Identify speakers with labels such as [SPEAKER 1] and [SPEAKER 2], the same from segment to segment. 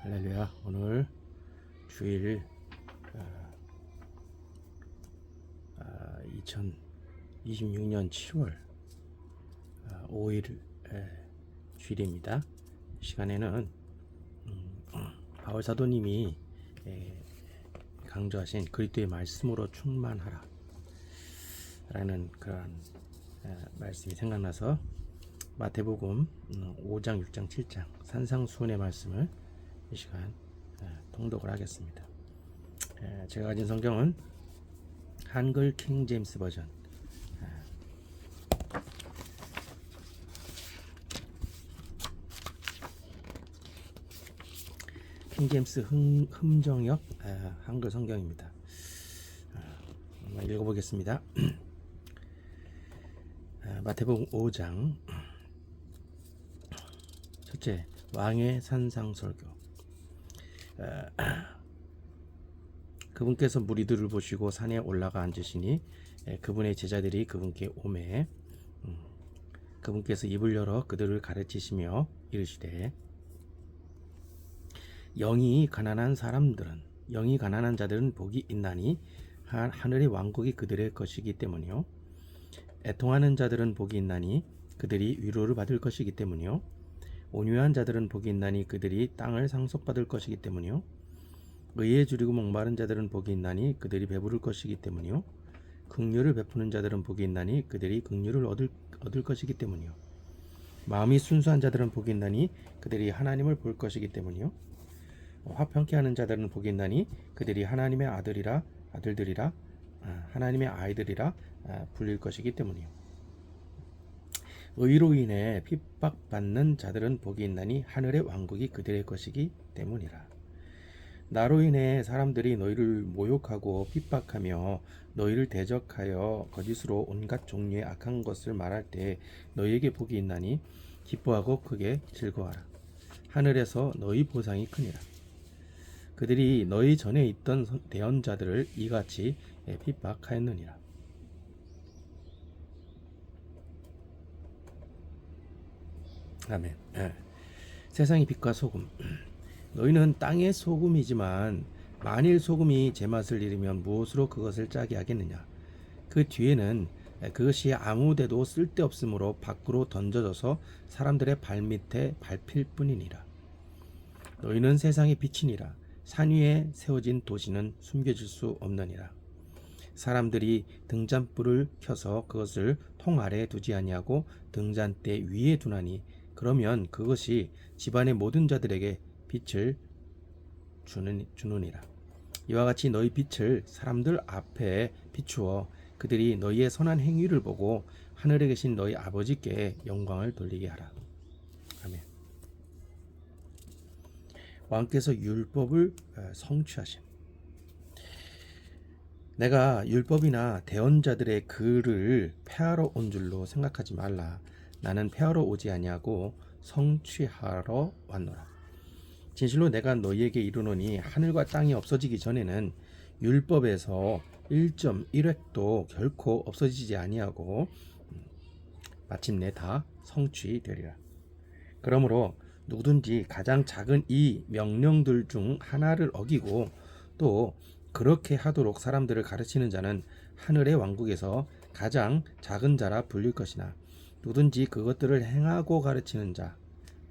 [SPEAKER 1] 할렐루야. 오늘 주일 2026년 7월 5일 주일입니다. 시간에는 바울 사도님이 강조하신 그리스도의 말씀으로 충만하라 라는 그런 말씀이 생각나서 마태복음 5장, 6장, 7장 산상수훈의 말씀을 이 시간 통독을 하겠습니다. 제가 가진 성경은 한글 킹 제임스 버전, 킹 제임스 흠정역 한글 성경입니다. 한번 읽어보겠습니다. 마태복음 5장 첫째, 왕의 산상설교. 그분께서 무리들을 보시고 산에 올라가 앉으시니 그분의 제자들이 그분께 오매 그분께서 입을 열어 그들을 가르치시며 이르시되 영이 가난한 자들은 복이 있나니 하늘의 왕국이 그들의 것이기 때문이요, 애통하는 자들은 복이 있나니 그들이 위로를 받을 것이기 때문이요, 온유한 자들은 복이 있나니 그들이 땅을 상속받을 것이기 때문이요, 의에 줄이고 목마른 자들은 복이 있나니 그들이 배부를 것이기 때문이요, 긍휼을 베푸는 자들은 복이 있나니 그들이 긍휼을 얻을 것이기 때문이요, 마음이 순수한 자들은 복이 있나니 그들이 하나님을 볼 것이기 때문이요, 화평케 하는 자들은 복이 있나니 그들이 하나님의 아들들이라 하나님의 아이들이라 불릴 것이기 때문이요, 의로 인해 핍박받는 자들은 복이 있나니 하늘의 왕국이 그들의 것이기 때문이라. 나로 인해 사람들이 너희를 모욕하고 핍박하며 너희를 대적하여 거짓으로 온갖 종류의 악한 것을 말할 때 너희에게 복이 있나니 기뻐하고 크게 즐거워하라. 하늘에서 너희 보상이 크니라. 그들이 너희 전에 있던 대언자들을 이같이 핍박하였느니라. 아멘. 세상의 빛과 소금. 너희는 땅의 소금이지만 만일 소금이 제맛을 잃으면 무엇으로 그것을 짜게 하겠느냐. 그 뒤에는 그것이 아무데도 쓸데없으므로 밖으로 던져져서 사람들의 발밑에 밟힐 뿐이니라. 너희는 세상의 빛이니라. 산 위에 세워진 도시는 숨겨질 수 없느니라. 사람들이 등잔불을 켜서 그것을 통 아래에 두지 아니하고 등잔대 위에 두나니 그러면 그것이 집안의 모든 자들에게 빛을 주느니라. 이와 같이 너희 빛을 사람들 앞에 비추어 그들이 너희의 선한 행위를 보고 하늘에 계신 너희 아버지께 영광을 돌리게 하라. 아멘. 왕께서 율법을 성취하심. 내가 율법이나 대언자들의 글을 폐하러 온 줄로 생각하지 말라. 나는 폐하러 오지 아니하고 성취하러 왔노라. 진실로 내가 너희에게 이르노니 하늘과 땅이 없어지기 전에는 율법에서 1.1획도 결코 없어지지 아니하고 마침내 다 성취되리라. 그러므로 누구든지 가장 작은 이 명령들 중 하나를 어기고 또 그렇게 하도록 사람들을 가르치는 자는 하늘의 왕국에서 가장 작은 자라 불릴 것이나 누구든지 그것들을 행하고 가르치는 자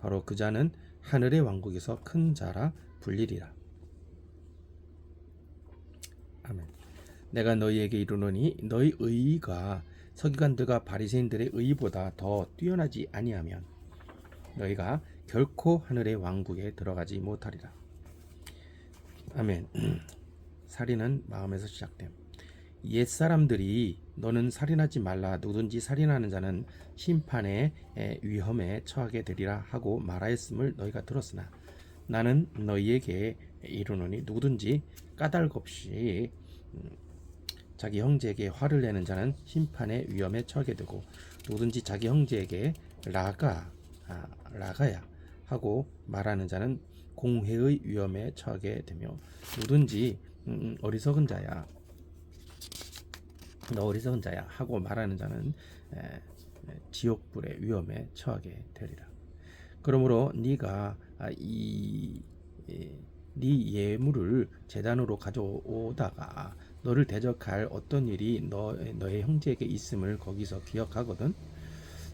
[SPEAKER 1] 바로 그 자는 하늘의 왕국에서 큰 자라 불리리라. 아멘. 내가 너희에게 이르노니 너희 의가 서기관들과 바리새인들의 의보다 더 뛰어나지 아니하면 너희가 결코 하늘의 왕국에 들어가지 못하리라. 아멘. 살인은 마음에서 시작됨. 옛사람들이 너는 살인하지 말라, 누구든지 살인하는 자는 심판의 위험에 처하게 되리라 하고 말하였음을 너희가 들었으나 나는 너희에게 이르노니 누구든지 까닭 없이 자기 형제에게 화를 내는 자는 심판의 위험에 처하게 되고 누구든지 자기 형제에게 라가야 하고 말하는 자는 공회의 위험에 처하게 되며 누구든지 어리석은 자야 너 어리석은 자야 하고 말하는 자는 지옥불의 위험에 처하게 되리라. 그러므로 네가 네 예물을 제단으로 가져오다가 너를 대적할 어떤 일이 너의 형제에게 있음을 거기서 기억하거든.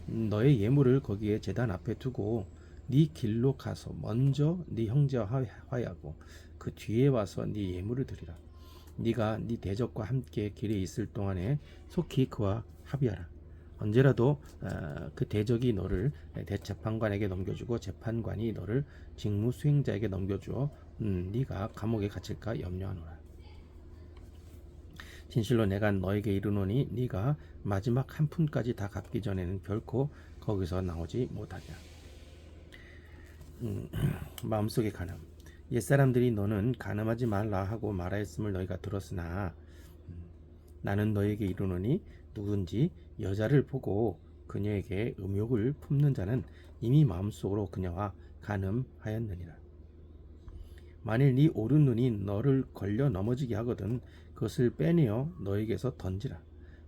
[SPEAKER 1] 너의 예물을 거기에 제단 앞에 두고 네 길로 가서 먼저 네 형제와 화해하고 그 뒤에 와서 네 예물을 드리라. 네가 네 대적과 함께 길에 있을 동안에 속히 그와 합의하라. 언제라도 그 대적이 너를 대재판관에게 넘겨주고 재판관이 너를 직무 수행자에게 넘겨주어 네가 감옥에 갇힐까 염려하노라. 진실로 내가 너에게 이르노니 네가 마지막 한 푼까지 다 갚기 전에는 결코 거기서 나오지 못하리라. 마음속의 간음. 옛사람들이 너는 간음하지 말라 하고 말하였음을 너희가 들었으나 나는 너에게 이르노니 누구든지 여자를 보고 그녀에게 음욕을 품는 자는 이미 마음속으로 그녀와 간음하였느니라. 만일 네 오른눈이 너를 걸려 넘어지게 하거든 그것을 빼내어 너에게서 던지라.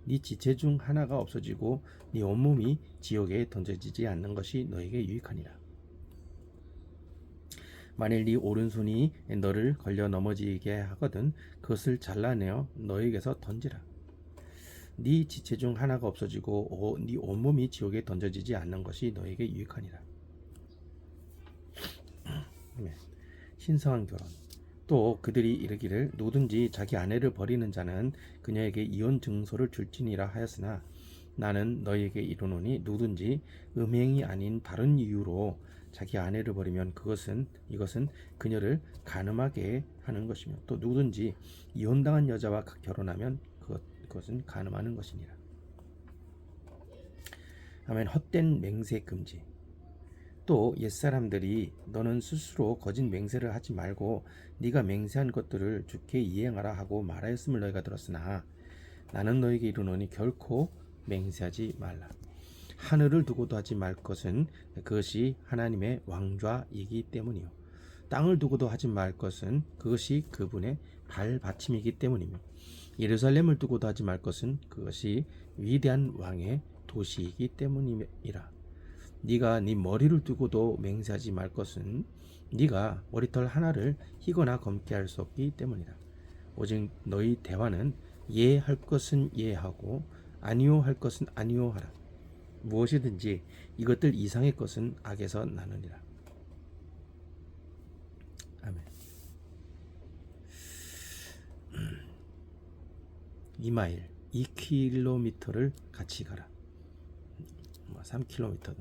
[SPEAKER 1] 네 지체 중 하나가 없어지고 네 온몸이 지옥에 던져지지 않는 것이 너에게 유익하니라. 만일 네 오른손이 너를 걸려 넘어지게 하거든 그것을 잘라내어 너에게서 던지라. 네 지체 중 하나가 없어지고 네 온몸이 지옥에 던져지지 않는 것이 너에게 유익하니라. 신성한 결혼. 또 그들이 이르기를 누구든지 자기 아내를 버리는 자는 그녀에게 이혼 증서를 줄지니라 하였으나 나는 너희에게 이르노니 누구든지 음행이 아닌 다른 이유로 자기 아내를 버리면 이것은 그녀를 간음하게 하는 것이며 또 누구든지 이혼당한 여자와 결혼하면 그것은 간음하는 것이니라. 아멘. 헛된 맹세 금지. 또 옛사람들이 너는 스스로 거짓 맹세를 하지 말고 네가 맹세한 것들을 주께 이행하라 하고 말하였음을 너희가 들었으나 나는 너희에게 이르노니 결코 맹세하지 말라. 하늘을 두고도 하지 말 것은 그것이 하나님의 왕좌이기 때문이요 땅을 두고도 하지 말 것은 그것이 그분의 발받침이기 때문이며 예루살렘을 두고도 하지 말 것은 그것이 위대한 왕의 도시이기 때문이라. 네가 네 머리를 두고도 맹세하지 말 것은 네가 머리털 하나를 희거나 검게 할 수 없기 때문이라. 오직 너희 대화는 예할 것은 예하고 아니요 할 것은 아니요 하라. 무엇이든지 이것들 이상의 것은 악에서 나느니라. 아멘. 이마일 2km를 같이 가라. 3km든.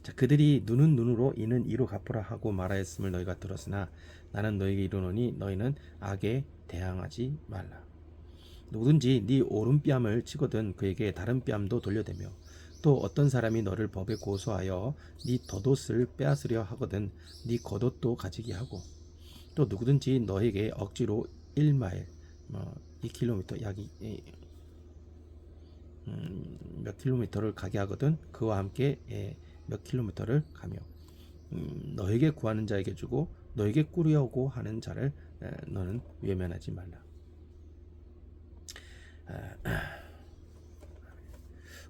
[SPEAKER 1] 자, 그들이 눈은 눈으로 이는 이로 갚으라 하고 말하였음을 너희가 들었으나 나는 너희에게 이르노니 너희는 악에 대항하지 말라. 누구든지 네 오른뺨을 치거든 그에게 다른 뺨도 돌려대며 또 어떤 사람이 너를 법에 고소하여 네 덧옷을 빼앗으려 하거든 네 겉옷도 가지게 하고 또 누구든지 너에게 억지로 1마일 2km 약 몇 킬로미터를 가게 하거든 그와 함께 몇 킬로미터를 가며 너에게 구하는 자에게 주고 너에게 꾸려오고 하는 자를 너는 외면하지 말라.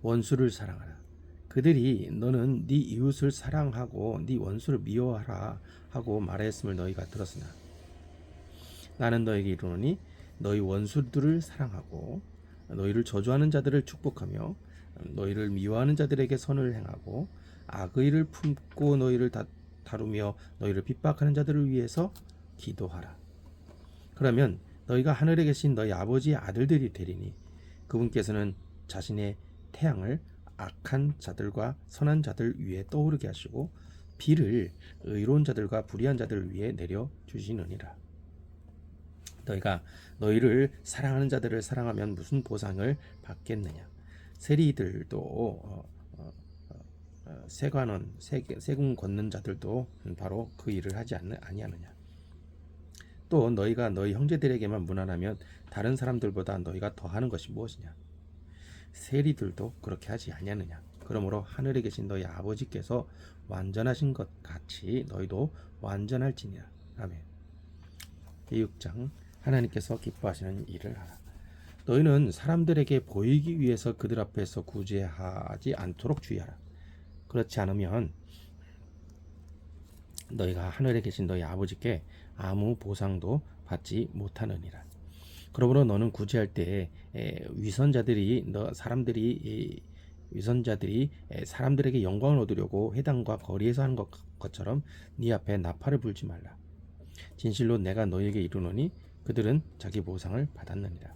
[SPEAKER 1] 원수를 사랑하라. 그들이 너는 네 이웃을 사랑하고 네 원수를 미워하라 하고 말하였음을 너희가 들었으나 나는 너에게 이르노니 너희 원수들을 사랑하고 너희를 저주하는 자들을 축복하며 너희를 미워하는 자들에게 선을 행하고 악의를 품고 너희를 다루며 너희를 핍박하는 자들을 위해서 기도하라. 그러면 너희가 하늘에 계신 너희 아버지의 아들들이 되리니 그분께서는 자신의 태양을 악한 자들과 선한 자들 위에 떠오르게 하시고 비를 의로운 자들과 불의한 자들 위에 내려 주시느니라. 너희가 너희를 사랑하는 자들을 사랑하면 무슨 보상을 받겠느냐? 세리들도 세관원 세금 걷는 자들도 바로 그 일을 하지 아니하느냐? 또 너희가 너희 형제들에게만 무난하면 다른 사람들보다 너희가 더하는 것이 무엇이냐? 세리들도 그렇게 하지 아니하느냐? 그러므로 하늘에 계신 너희 아버지께서 완전하신 것 같이 너희도 완전할지니라. 아멘. 제6장 하나님께서 기뻐하시는 일을 하라. 너희는 사람들에게 보이기 위해서 그들 앞에서 구제하지 않도록 주의하라. 그렇지 않으면 너희가 하늘에 계신 너희 아버지께 아무 보상도 받지 못하느니라. 그러므로 너는 구제할 때에 위선자들이 사람들에게 영광을 얻으려고 회당과 거리에서 하는 것처럼 네 앞에 나팔을 불지 말라. 진실로 내가 너희에게 이르노니 그들은 자기 보상을 받았느니라.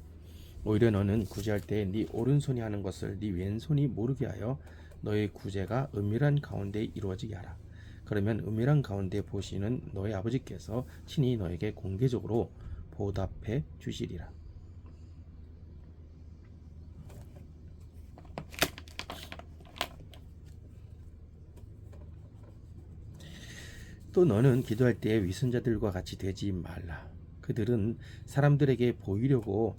[SPEAKER 1] 오히려 너는 구제할 때 네 오른손이 하는 것을 네 왼손이 모르게 하여 너의 구제가 은밀한 가운데 이루어지게 하라. 그러면 은밀한 가운데 보시는 너의 아버지께서 친히 너에게 공개적으로 보답해 주시리라. 또 너는 기도할 때 위선자들과 같이 되지 말라. 그들은 사람들에게 보이려고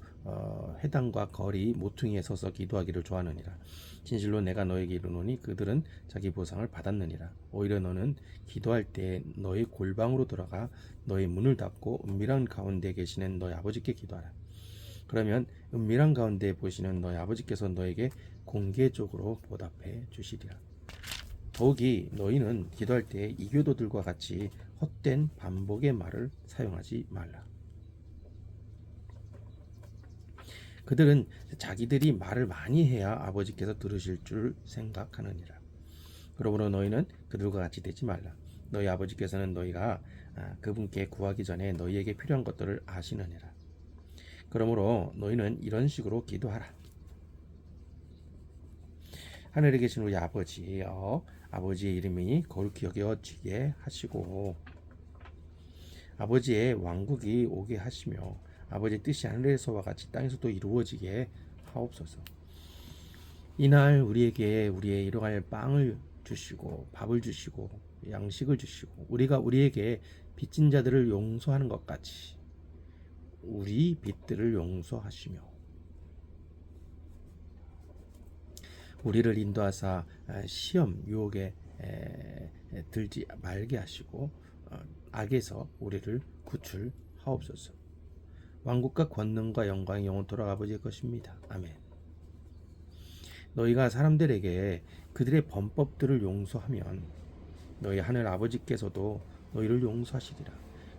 [SPEAKER 1] 회당과 거리 모퉁이에 서서 기도하기를 좋아하느니라. 진실로 내가 너에게 이르노니 그들은 자기 보상을 받았느니라. 오히려 너는 기도할 때 너의 골방으로 들어가 너의 문을 닫고 은밀한 가운데 계시는 너의 아버지께 기도하라. 그러면 은밀한 가운데 보시는 너의 아버지께서 너에게 공개적으로 보답해 주시리라. 더욱이 너희는 기도할 때 이교도들과 같이 헛된 반복의 말을 사용하지 말라. 그들은 자기들이 말을 많이 해야 아버지께서 들으실 줄 생각하느니라. 그러므로 너희는 그들과 같이 되지 말라. 너희 아버지께서는 너희가 그분께 구하기 전에 너희에게 필요한 것들을 아시느니라. 그러므로 너희는 이런 식으로 기도하라. 하늘에 계신 우리 아버지여, 아버지의 이름이 거룩히 여겨지게 하시고 아버지의 왕국이 오게 하시며 아버지의 뜻이 하늘에서와 같이 땅에서도 이루어지게 하옵소서. 이날 우리에게 우리의 일용할 빵을 주시고 밥을 주시고 양식을 주시고 우리가 우리에게 빚진 자들을 용서하는 것 같이 우리 빚들을 용서하시며 우리를 인도하사 시험 유혹에 들지 말게 하시고 악에서 우리를 구출하옵소서. 왕국과 권능과 영광이 영원토록 아버지의 것입니다. 아멘. 너희가 사람들에게 그들의 범법들을 용서하면 너희 하늘 아버지께서도 너희를 용서하시리라.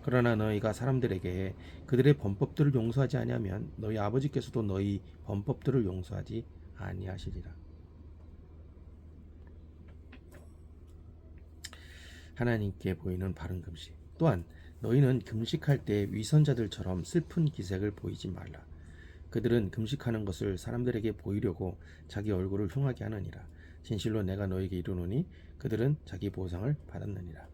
[SPEAKER 1] 그러나 너희가 사람들에게 그들의 범법들을 용서하지 아니하면 너희 아버지께서도 너희 범법들을 용서하지 아니하시리라. 하나님께 보이는 바른 금식. 또한 너희는 금식할 때 위선자들처럼 슬픈 기색을 보이지 말라. 그들은 금식하는 것을 사람들에게 보이려고 자기 얼굴을 흉하게 하느니라. 진실로 내가 너에게 이르노니 그들은 자기 보상을 받았느니라.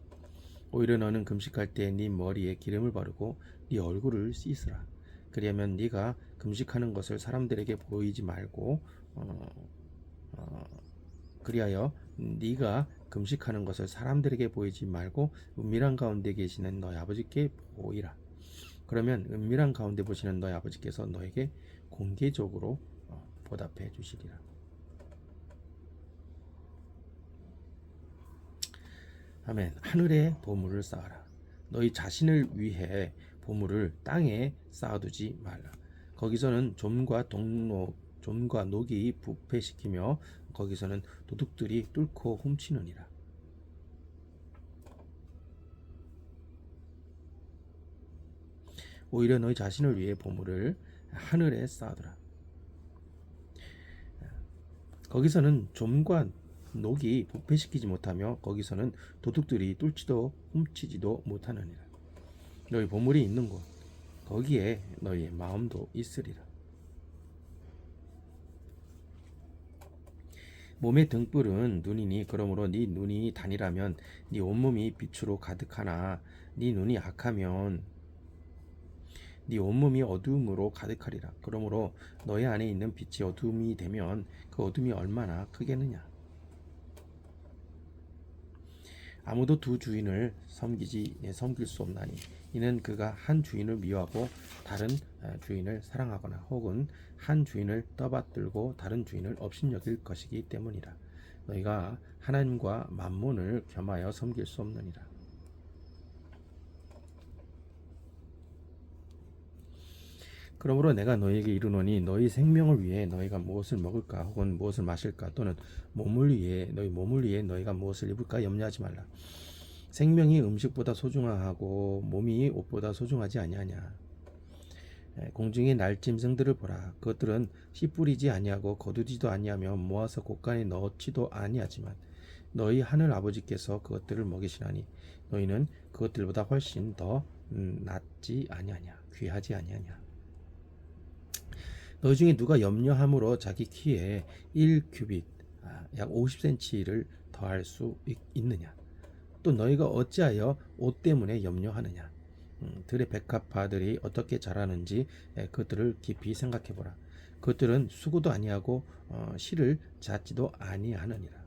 [SPEAKER 1] 오히려 너는 금식할 때 네 머리에 기름을 바르고 네 얼굴을 씻으라. 그리하면 네가 금식하는 것을 사람들에게 보이지 말고 그리하여 네가 금식하는 것을 사람들에게 보이지 말고 은밀한 가운데 계시는 너희 아버지께 보이라. 그러면 은밀한 가운데 보시는 너희 아버지께서 너에게 공개적으로 보답해 주시리라. 아멘. 하늘에 보물을 쌓아라. 너희 자신을 위해 보물을 땅에 쌓아두지 말라. 거기서는 좀과 녹이 부패시키며 거기서는 도둑들이 뚫고 훔치느니라. 오히려 너희 자신을 위해 보물을 하늘에 쌓아두라. 거기서는 좀과 녹이 부패시키지 못하며 거기서는 도둑들이 뚫지도 훔치지도 못하느니라. 너희 보물이 있는 곳 거기에 너희의 마음도 있으리라. 몸의 등불은 눈이니 그러므로 네 눈이 단이라면 네 온몸이 빛으로 가득하나 네 눈이 악하면 네 온몸이 어두움으로 가득하리라. 그러므로 너희 안에 있는 빛이 어둠이 되면 그 어둠이 얼마나 크겠느냐. 아무도 두 주인을 섬길 수 없나니 이는 그가 한 주인을 미워하고 다른 주인을 사랑하거나 혹은 한 주인을 떠받들고 다른 주인을 업신여길 것이기 때문이라. 너희가 하나님과 만몬을 겸하여 섬길 수 없느니라. 그러므로 내가 너희에게 이르노니 너희 생명을 위해 너희가 무엇을 먹을까 혹은 무엇을 마실까 또는 너희 몸을 위해 너희가 무엇을 입을까 염려하지 말라. 생명이 음식보다 소중하고 몸이 옷보다 소중하지 아니하냐. 공중의 날짐승들을 보라. 그것들은 씨 뿌리지 아니하고 거두지도 아니하며 모아서 곳간에 넣지도 아니하지만 너희 하늘 아버지께서 그것들을 먹이시나니 너희는 그것들보다 훨씬 더 낫지 아니하냐. 귀하지 아니하냐. 너희 중에 누가 염려함으로 자기 키에 1규빗 약 50cm를 더할 수 있느냐. 또 너희가 어찌하여 옷 때문에 염려하느냐. 들의 백합화들이 어떻게 자라는지 그것들을 깊이 생각해보라. 그것들은 수고도 아니하고 실을 잣지도 아니하느니라.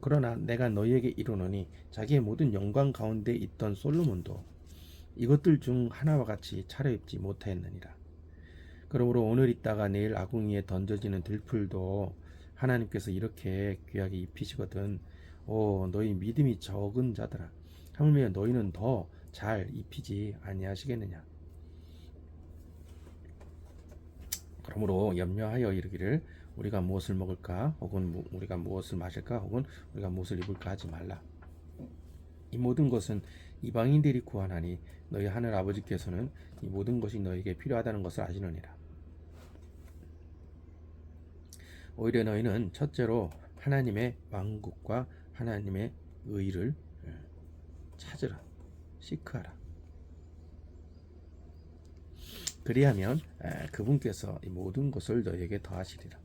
[SPEAKER 1] 그러나 내가 너희에게 이르노니 자기의 모든 영광 가운데 있던 솔로몬도 이것들 중 하나와 같이 차려입지 못하였느니라. 그러므로 오늘 있다가 내일 아궁이에 던져지는 들풀도 하나님께서 이렇게 귀하게 입히시거든. 오 너희 믿음이 적은 자들아, 하물며 너희는 더 잘 입히지 아니하시겠느냐. 그러므로 염려하여 이르기를 우리가 무엇을 먹을까, 혹은 우리가 무엇을 마실까, 혹은 우리가 무엇을 입을까 하지 말라. 이 모든 것은 이방인들이 구하나니 너희 하늘 아버지께서는 이 모든 것이 너희에게 필요하다는 것을 아시느니라. 오히려 너희는 첫째로 하나님의 왕국과 하나님의 의를 찾으라. 시크하라. 그리하면 그분께서 이 모든 것을 너희에게 더하시리라.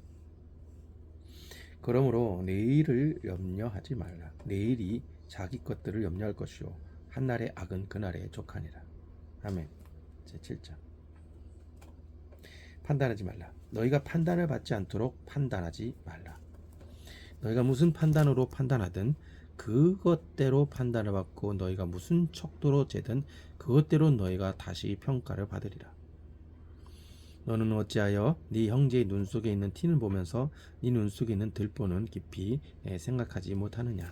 [SPEAKER 1] 그러므로 내일을 염려하지 말라. 내일이 자기 것들을 염려할 것이요 한날의 악은 그날에 족하니라. 아멘. 제7장. 판단하지 말라. 너희가 판단을 받지 않도록 판단하지 말라. 너희가 무슨 판단으로 판단하든 그것대로 판단을 받고 너희가 무슨 척도로 재든 그것대로 너희가 다시 평가를 받으리라. 너는 어찌하여 네 형제의 눈 속에 있는 티는 보면서 네 눈 속에 있는 들보는 깊이 생각하지 못하느냐.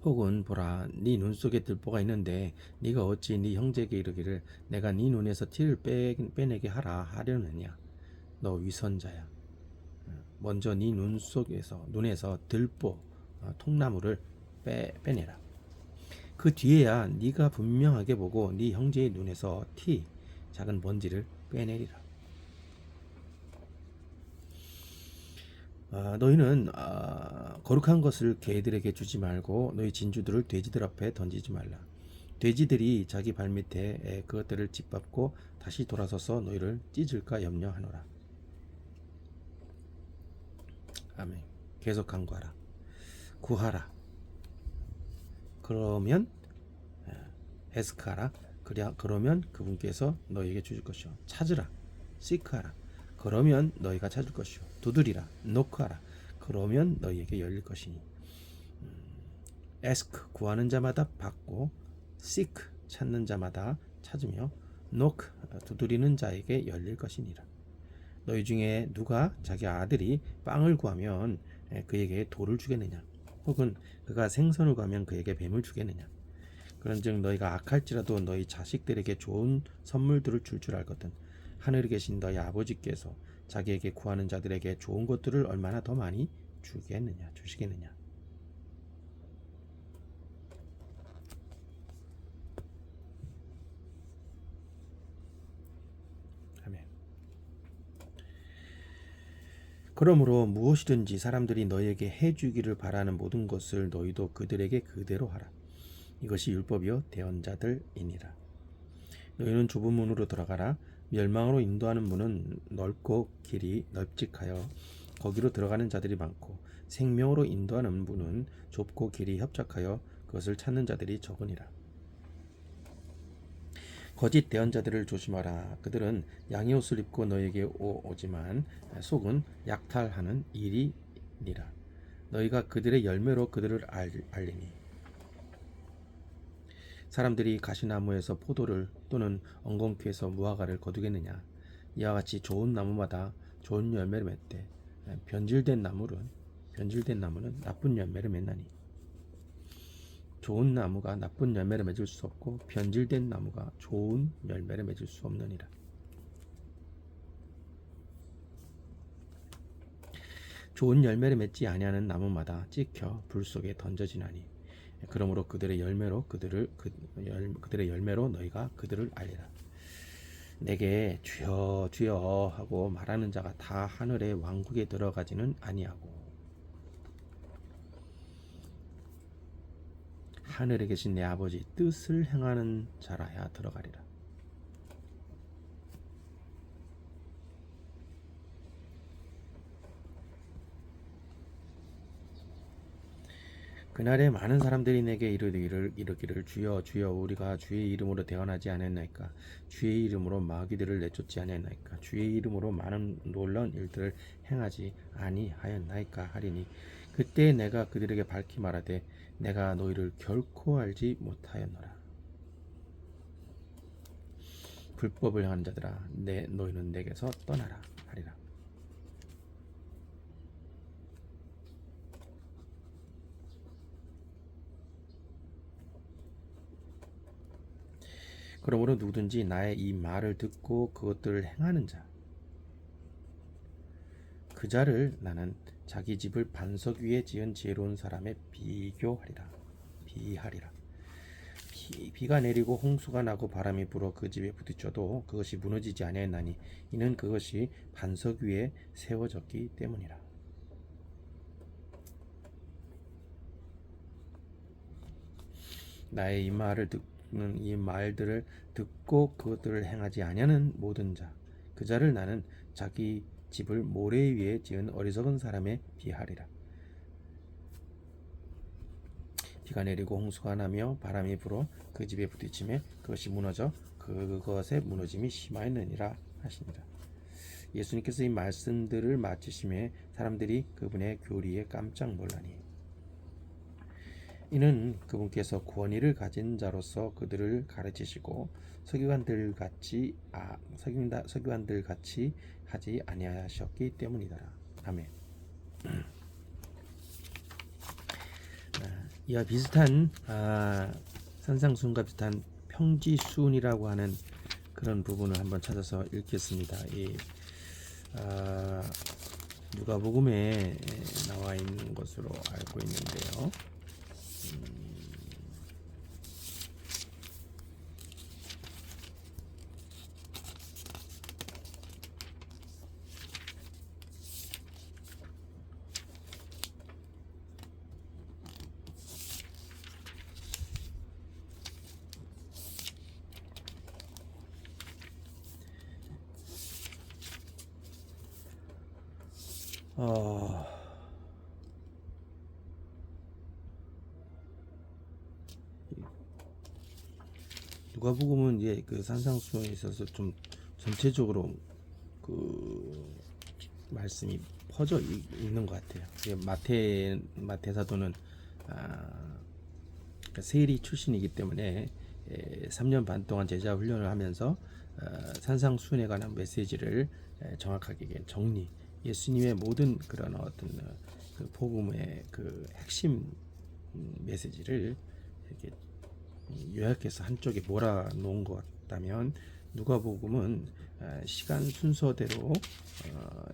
[SPEAKER 1] 혹은 보라, 네 눈 속에 들보가 있는데 네가 어찌 네 형제에게 이르기를 내가 네 눈에서 티를 빼내게 하라 하려느냐. 너 위선자야. 먼저 네 눈에서 들보 통나무를 빼내라. 그 뒤에야 네가 분명하게 보고 네 형제의 눈에서 티 작은 먼지를 빼내리라. 너희는 거룩한 것을 개들에게 주지 말고 너희 진주들을 돼지들 앞에 던지지 말라. 돼지들이 자기 발밑에 그것들을 짓밟고 다시 돌아서서 너희를 찢을까 염려하노라. 아멘. 계속 간구하라. 구하라. 그러면 에스크하라. 그러면 그분께서 너희에게 주실 것이요. 찾으라. 시크하라. 그러면 너희가 찾을 것이요. 두드리라. 노크하라. 그러면 너희에게 열릴 것이니. 에스크 구하는 자마다 받고, 시크 찾는 자마다 찾으며, 노크 두드리는 자에게 열릴 것이니라. 너희 중에 누가 자기 아들이 빵을 구하면 그에게 돌을 주겠느냐? 혹은 그가 생선을 구하면 그에게 뱀을 주겠느냐? 그런즉 너희가 악할지라도 너희 자식들에게 좋은 선물들을 줄 알거든. 하늘에 계신 너희 아버지께서 자기에게 구하는 자들에게 좋은 것들을 얼마나 더 많이 주시겠느냐? 아멘. 그러므로 무엇이든지 사람들이 너희에게 해주기를 바라는 모든 것을 너희도 그들에게 그대로 하라. 이것이 율법이요 대언자들이니라. 너희는 좁은 문으로 들어가라. 멸망으로 인도하는 문은 넓고 길이 널찍하여 거기로 들어가는 자들이 많고 생명으로 인도하는 문은 좁고 길이 협착하여 그것을 찾는 자들이 적으니라. 거짓 대언자들을 조심하라. 그들은 양의 옷을 입고 너희에게 오지만 속은 약탈하는 일이니라. 너희가 그들의 열매로 그들을 알리니. 사람들이 가시나무에서 포도를 또는 엉겅퀴에서 무화과를 거두겠느냐. 이와 같이 좋은 나무마다 좋은 열매를 맺되 변질된 나무는 나쁜 열매를 맺나니. 좋은 나무가 나쁜 열매를 맺을 수 없고 변질된 나무가 좋은 열매를 맺을 수 없느니라. 좋은 열매를 맺지 아니하는 나무마다 찍혀 불 속에 던져지나니 그러므로 그들의 열매로 너희가 그들을 알리라. 내게 주여 주여 하고 말하는 자가 다 하늘의 왕국에 들어가지는 아니하고 하늘에 계신 내 아버지 뜻을 행하는 자라야 들어가리라. 그날에 많은 사람들이 내게 이르기를 주여 주여 우리가 주의 이름으로 대언하지 아니하나이까 주의 이름으로 마귀들을 내쫓지 아니하나이까 주의 이름으로 많은 놀라운 일들을 행하지 아니하였나이까 하리니 그때 내가 그들에게 밝히 말하되 내가 너희를 결코 알지 못하였노라. 불법을 행하는 자들아 너희는 내게서 떠나라 하리라. 그러므로 누구든지 나의 이 말을 듣고 그것들을 행하는 자, 그 자를 나는 자기 집을 반석 위에 지은 지혜로운 사람에 비하리라. 비가 내리고 홍수가 나고 바람이 불어 그 집에 부딪혀도 그것이 무너지지 아니하나니 이는 그것이 반석 위에 세워졌기 때문이라. 나의 이 말들을 듣고 그것들을 행하지 아니하는 모든 자, 그 자를 나는 자기 집을 모래 위에 지은 어리석은 사람에 비하리라. 비가 내리고 홍수가 나며 바람이 불어 그 집에 부딪히매 그것이 무너져 그것의 무너짐이 심하였느니라 하십니다. 예수님께서 이 말씀들을 마치심에 사람들이 그분의 교리에 깜짝 놀라니 이는 그분께서 권위를 가진 자로서 그들을 가르치시고 서기관들 같이 하지 아니하셨기 때문이더라. 아멘. 이와 비슷한 산상수훈과 비슷한 평지수훈이라고 하는 그런 부분을 한번 찾아서 읽겠습니다. 이 누가복음에 나와 있는 것으로 알고 있는데요. 누가복음은 이제 그 산상수훈에 있어서 좀 전체적으로 그 말씀이 퍼져 있는 것 같아요. 마태 사도는 세리 출신이기 때문에 3년 반 동안 제자 훈련을 하면서 산상수훈에 관한 메시지를 정확하게 정리, 예수님의 모든 그런 어떤 그 복음의 그 핵심 메시지를 이렇게 요약해서 한쪽에 몰아놓은 것 같다면 누가복음은 시간 순서대로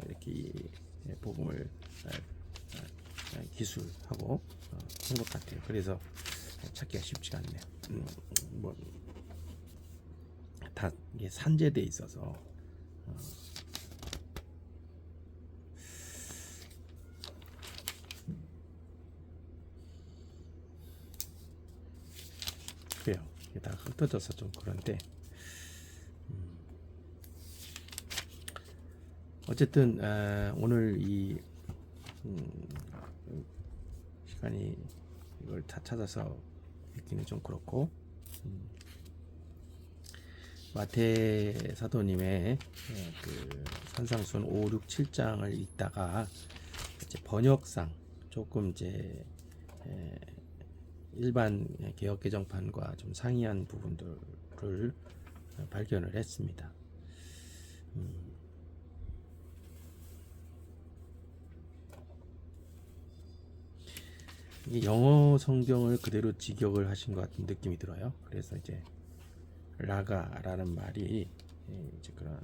[SPEAKER 1] 이렇게 복음을 기술하고 한 것 같아요. 그래서 찾기가 쉽지가 않네요. 다 이게 산재돼 있어서 그래요. 이게 다 흩어져서 좀 그런데 어쨌든 오늘 이 시간이 이걸 다 찾아서 읽기는 좀 그렇고 마태 사도님의 그 산상수훈 5, 6, 7장을 읽다가 이제 번역상 조금 이제 일반 개역개정판과 좀 상이한 부분들을 발견을 했습니다. 이 영어 성경을 그대로 직역을 하신 것 같은 느낌이 들어요. 그래서 이제 라가라는 말이 이제 그런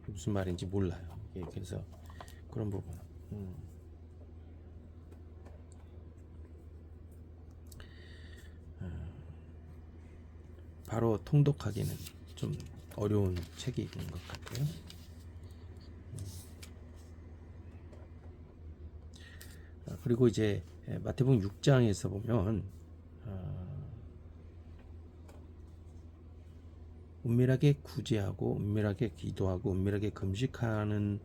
[SPEAKER 1] 무슨 말인지 몰라요. 그래서 그런 부분. 바로 통독하기는 좀 어려운 책인 것 같아요. 그리고 이제 마태복음 6장에서 보면 은밀하게 구제하고 은밀하게 기도하고 은밀하게 금식하는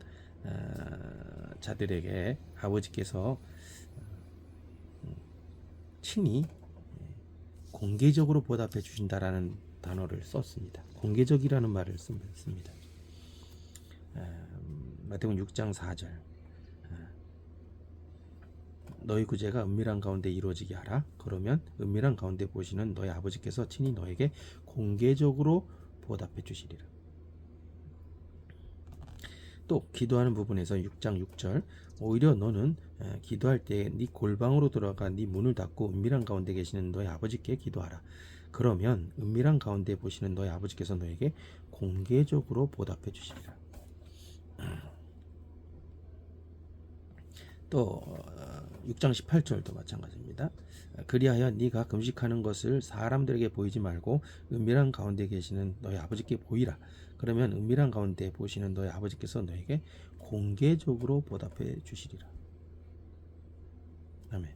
[SPEAKER 1] 자들에게 아버지께서 친히 공개적으로 보답해 주신다라는 단어를 썼습니다. 공개적이라는 말을 씁니다. 마태복음 6장 4절 너희 구제가 은밀한 가운데 이루어지게 하라. 그러면 은밀한 가운데 보시는 너희 아버지께서 친히 너에게 공개적으로 보답해 주시리라. 또 기도하는 부분에서 6장 6절 오히려 너는 기도할 때 네 골방으로 들어가 네 문을 닫고 은밀한 가운데 계시는 너희 아버지께 기도하라. 그러면 은밀한 가운데 보시는 너희 아버지께서 너에게 공개적으로 보답해 주시리라. 또 6장 18절도 마찬가지입니다. 그리하여 네가 금식하는 것을 사람들에게 보이지 말고 은밀한 가운데 계시는 너희 아버지께 보이라. 그러면 은밀한 가운데 보시는 너희 아버지께서 너에게 공개적으로 보답해 주시리라. 아멘.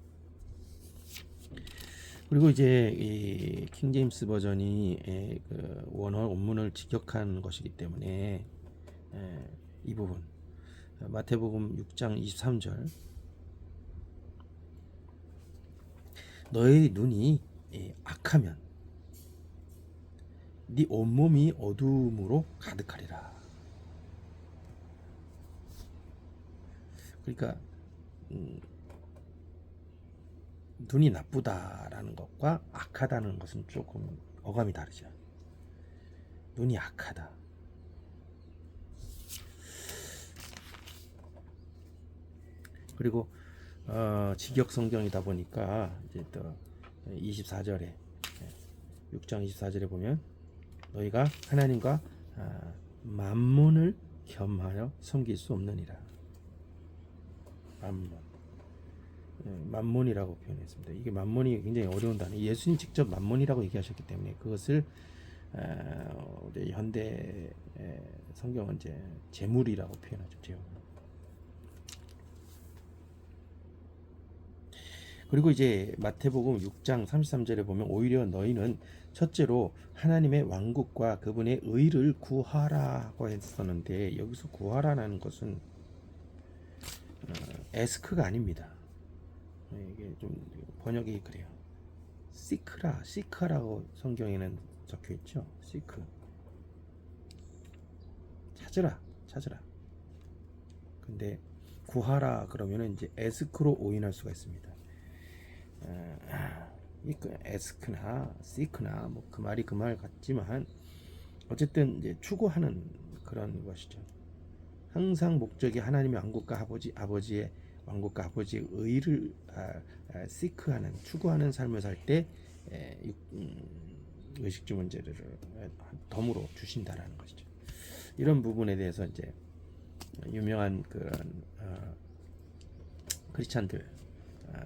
[SPEAKER 1] 그리고 이제 이 킹제임스 버전이 그 원어 원문을 직역한 것이기 때문에 이 부분 마태복음 6장 23절 너의 눈이 악하면 네 온몸이 어두움으로 가득하리라. 그러니까 눈이 나쁘다라는 것과 악하다는 것은 조금 어감이 다르죠. 눈이 악하다. 그리고 직역 성경이다 보니까 이제 또 24절에 6장 24절에 보면 너희가 하나님과 만몬을 겸하여 섬길 수 없느니라. 만몬이라고 표현했습니다. 이게 만몬이 굉장히 어려운 단어. 예수님 직접 만몬이라고 얘기하셨기 때문에 그것을 현대 성경은 이제 재물이라고 표현하죠. 재물. 그리고 이제 마태복음 6장 33절에 보면 오히려 너희는 첫째로 하나님의 왕국과 그분의 의를 구하라고 했었는데 여기서 구하라는 것은 에스크가 아닙니다. 이게 좀 번역이 그래요. 시크라고 성경에는 적혀 있죠. 시크. 찾으라. 근데 구하라 그러면은 이제 에스크로 오인할 수가 있습니다. 에스크나 시크나 뭐 그 말이 그 말 같지만 어쨌든 이제 추구하는 그런 것이죠. 항상 목적이 하나님의 왕국과 아버지의 왕국과 아버지의 의를 시크하는 추구하는 삶을 살 때 의식주 문제를 덤으로 주신다라는 것이죠. 이런 부분에 대해서 이제 유명한 그런 크리스찬들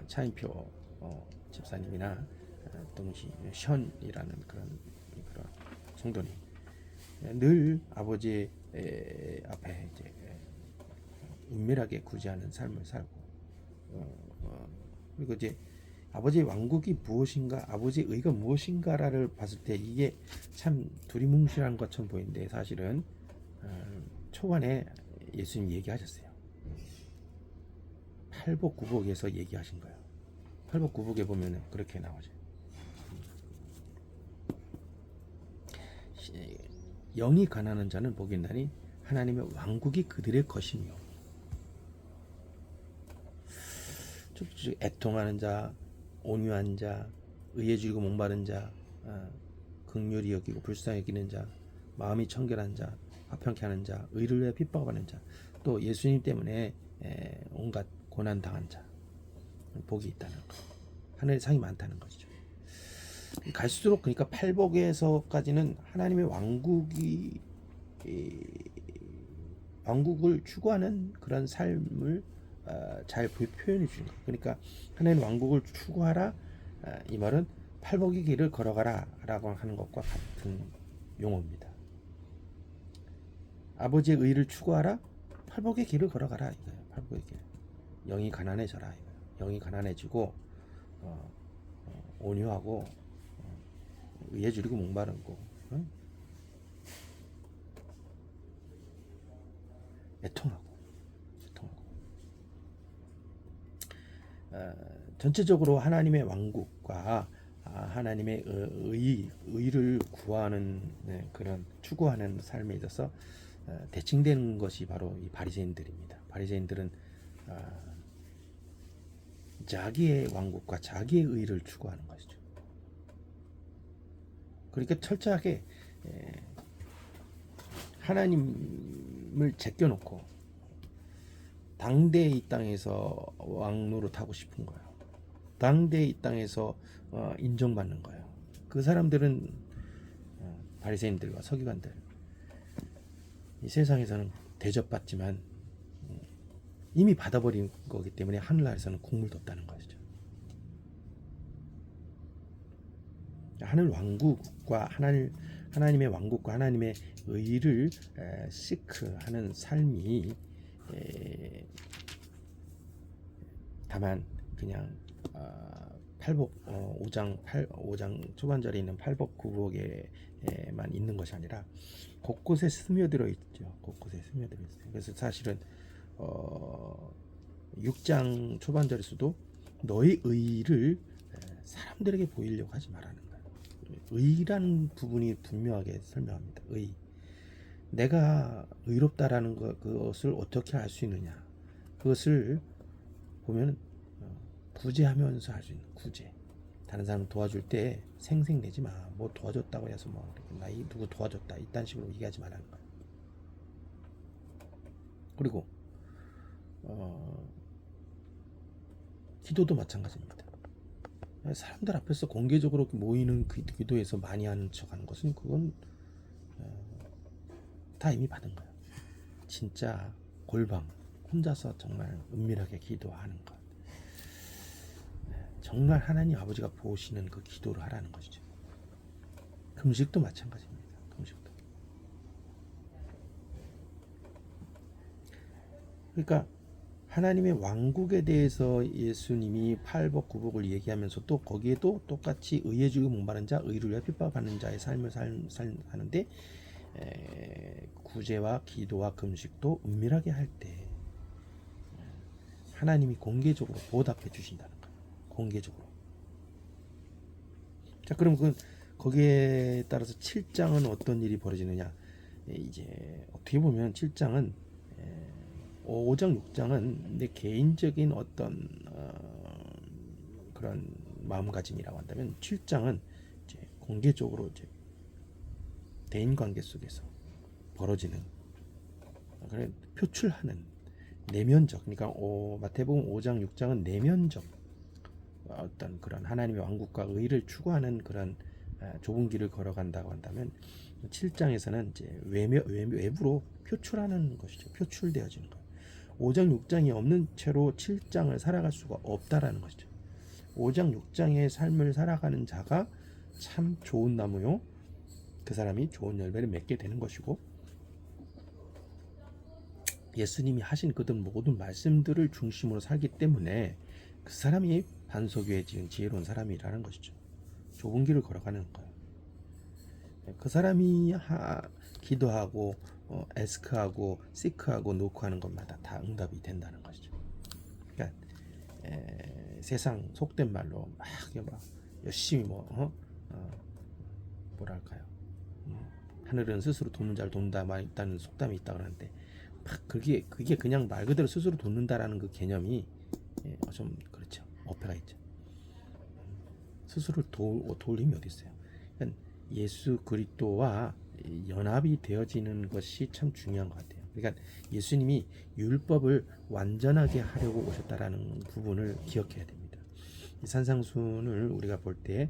[SPEAKER 1] 차인표 집사님이나 동시 션이라는 그런 성도님 늘 아버지 앞에 이제 은밀하게 구제하는 삶을 살고 그리고 이제 아버지의 왕국이 무엇인가 아버지의 의가 무엇인가를 봤을 때 이게 참 두리뭉실한 것처럼 보이는데 사실은 초반에 예수님 얘기하셨어요. 팔복구복에서 얘기하신 거예요. 팔복구복에 보면 그렇게 나오죠. 영이 가난한 자는 복이 있나니 하나님의 왕국이 그들의 것이며 애통하는 자, 온유한 자, 의에 줄이고 목마른 자, 긍휼히 여기고 불쌍히 여기는 자, 마음이 청결한 자, 화평케 하는 자, 의를 위해 핍박받는 자, 또 예수님 때문에 온갖 고난 당한 자, 복이 있다는 것, 하늘의 상이 많다는 것이죠. 갈수록 그러니까 팔복에서까지는 하나님의 왕국을 추구하는 그런 삶을 잘 표현해 주는 거예요. 그러니까 하나님 왕국을 추구하라, 이 말은 팔복의 길을 걸어가라 라고 하는 것과 같은 용어입니다. 아버지의 의를 추구하라, 팔복의 길을 걸어가라 이거예요. 팔복의 길. 영이 가난해져라 이거예요. 영이 가난해지고 온유하고 의에 줄이고 목마르고 애통하고 전체적으로 하나님의 왕국과 하나님의 의를 구하는 그런 추구하는 삶에 있어서 대칭되는 것이 바로 이 바리새인들입니다. 바리새인들은 자기의 왕국과 자기의 의를 추구하는 것이죠. 그러니까 철저하게 하나님을 제껴놓고 당대 이 땅에서 왕노릇하고 싶은 거예요. 당대 이 땅에서 인정받는 거예요. 그 사람들은 바리새인들과 서기관들, 이 세상에서는 대접받지만 이미 받아버린 거기 때문에 하늘나라에서는 국물도 없다는 것이죠. 하늘 왕국과 하나님의 왕국과 하나님의 의를 시크하는 삶이 다만 그냥 팔복 5장 초반절에 있는 팔복 구복에만 있는 것이 아니라 곳곳에 스며들어 있죠. 곳곳에 스며들어 있어요. 그래서 사실은 6장 초반절에서도 너의 의를 사람들에게 보이려고 하지 말라는 거예요. 의라는 부분이 분명하게 설명합니다. 의. 내가 의롭다라는 그것을 어떻게 알 수 있느냐? 그것을 보면 구제하면서 할 수 있는 구제. 다른 사람 도와줄 때 생색내지 마. 뭐 도와줬다고 해서 뭐 나 누구 도와줬다 이딴 식으로 얘기하지 말라는 거예요. 그리고 기도도 마찬가지입니다. 사람들 앞에서 공개적으로 모이는 기도에서 많이 하는 척하는 것은 그건 다 이미 받은 거예요. 진짜 골방 혼자서 정말 은밀하게 기도하는 것, 정말 하나님 아버지가 보시는 그 기도를 하라는 것이죠. 금식도 마찬가지입니다. 금식도. 그러니까 하나님의 왕국에 대해서 예수님이 팔복 구복을 얘기하면서 또 거기에도 똑같이 의에 주고 목마른 자, 의를 위해 핍박받는 자의 삶을 하는데 구제와 기도와 금식도 은밀하게 할 때 하나님이 공개적으로 보답해 주신다는 거예요. 공개적으로. 자, 그럼 거기에 따라서 7장은 어떤 일이 벌어지느냐? 이제 어떻게 보면 7장은 5장 6장은 내 개인적인 어떤 그런 마음가짐이라고 한다면 7장은 이제 공개적으로 이제 대인 관계 속에서 벌어지는 그래 표출하는 내면적, 그러니까 마태복음 5장 6장은 내면적 어떤 그런 하나님의 왕국과 의를 추구하는 그런 좁은 길을 걸어간다고 한다면 7장에서는 이제 외부로 표출하는 것이죠. 표출되어지는 것. 5장 6장이 없는 채로 7장을 살아갈 수가 없다라는 것이죠. 5장 6장의 삶을 살아가는 자가 참 좋은 나무요, 그 사람이 좋은 열매를 맺게 되는 것이고, 예수님이 하신 그들 모든 말씀들을 중심으로 살기 때문에 그 사람이 반석 위에 지은 지혜로운 사람이라는 것이죠. 좁은 길을 걸어가는 거예요. 그 사람이 기도하고 에스크하고 시크하고 노크하는 것마다 다 응답이 된다는 것이죠. 그러니까 세상 속된 말로 막 열심히 뭐랄까요? 하늘은 스스로 돕는 자를 돕는다 있다는 속담이 있다 그러는데 막 그게 그냥 말 그대로 스스로 돕는다라는 그 개념이 좀 그렇죠. 어폐가 있죠. 스스로 도울 힘이 어디 있어요? 그러니까 예수 그리스도와 연합이 되어지는 것이 참 중요한 것 같아요. 그러니까 예수님이 율법을 완전하게 하려고 오셨다라는 부분을 기억해야 됩니다. 이 산상순을 우리가 볼 때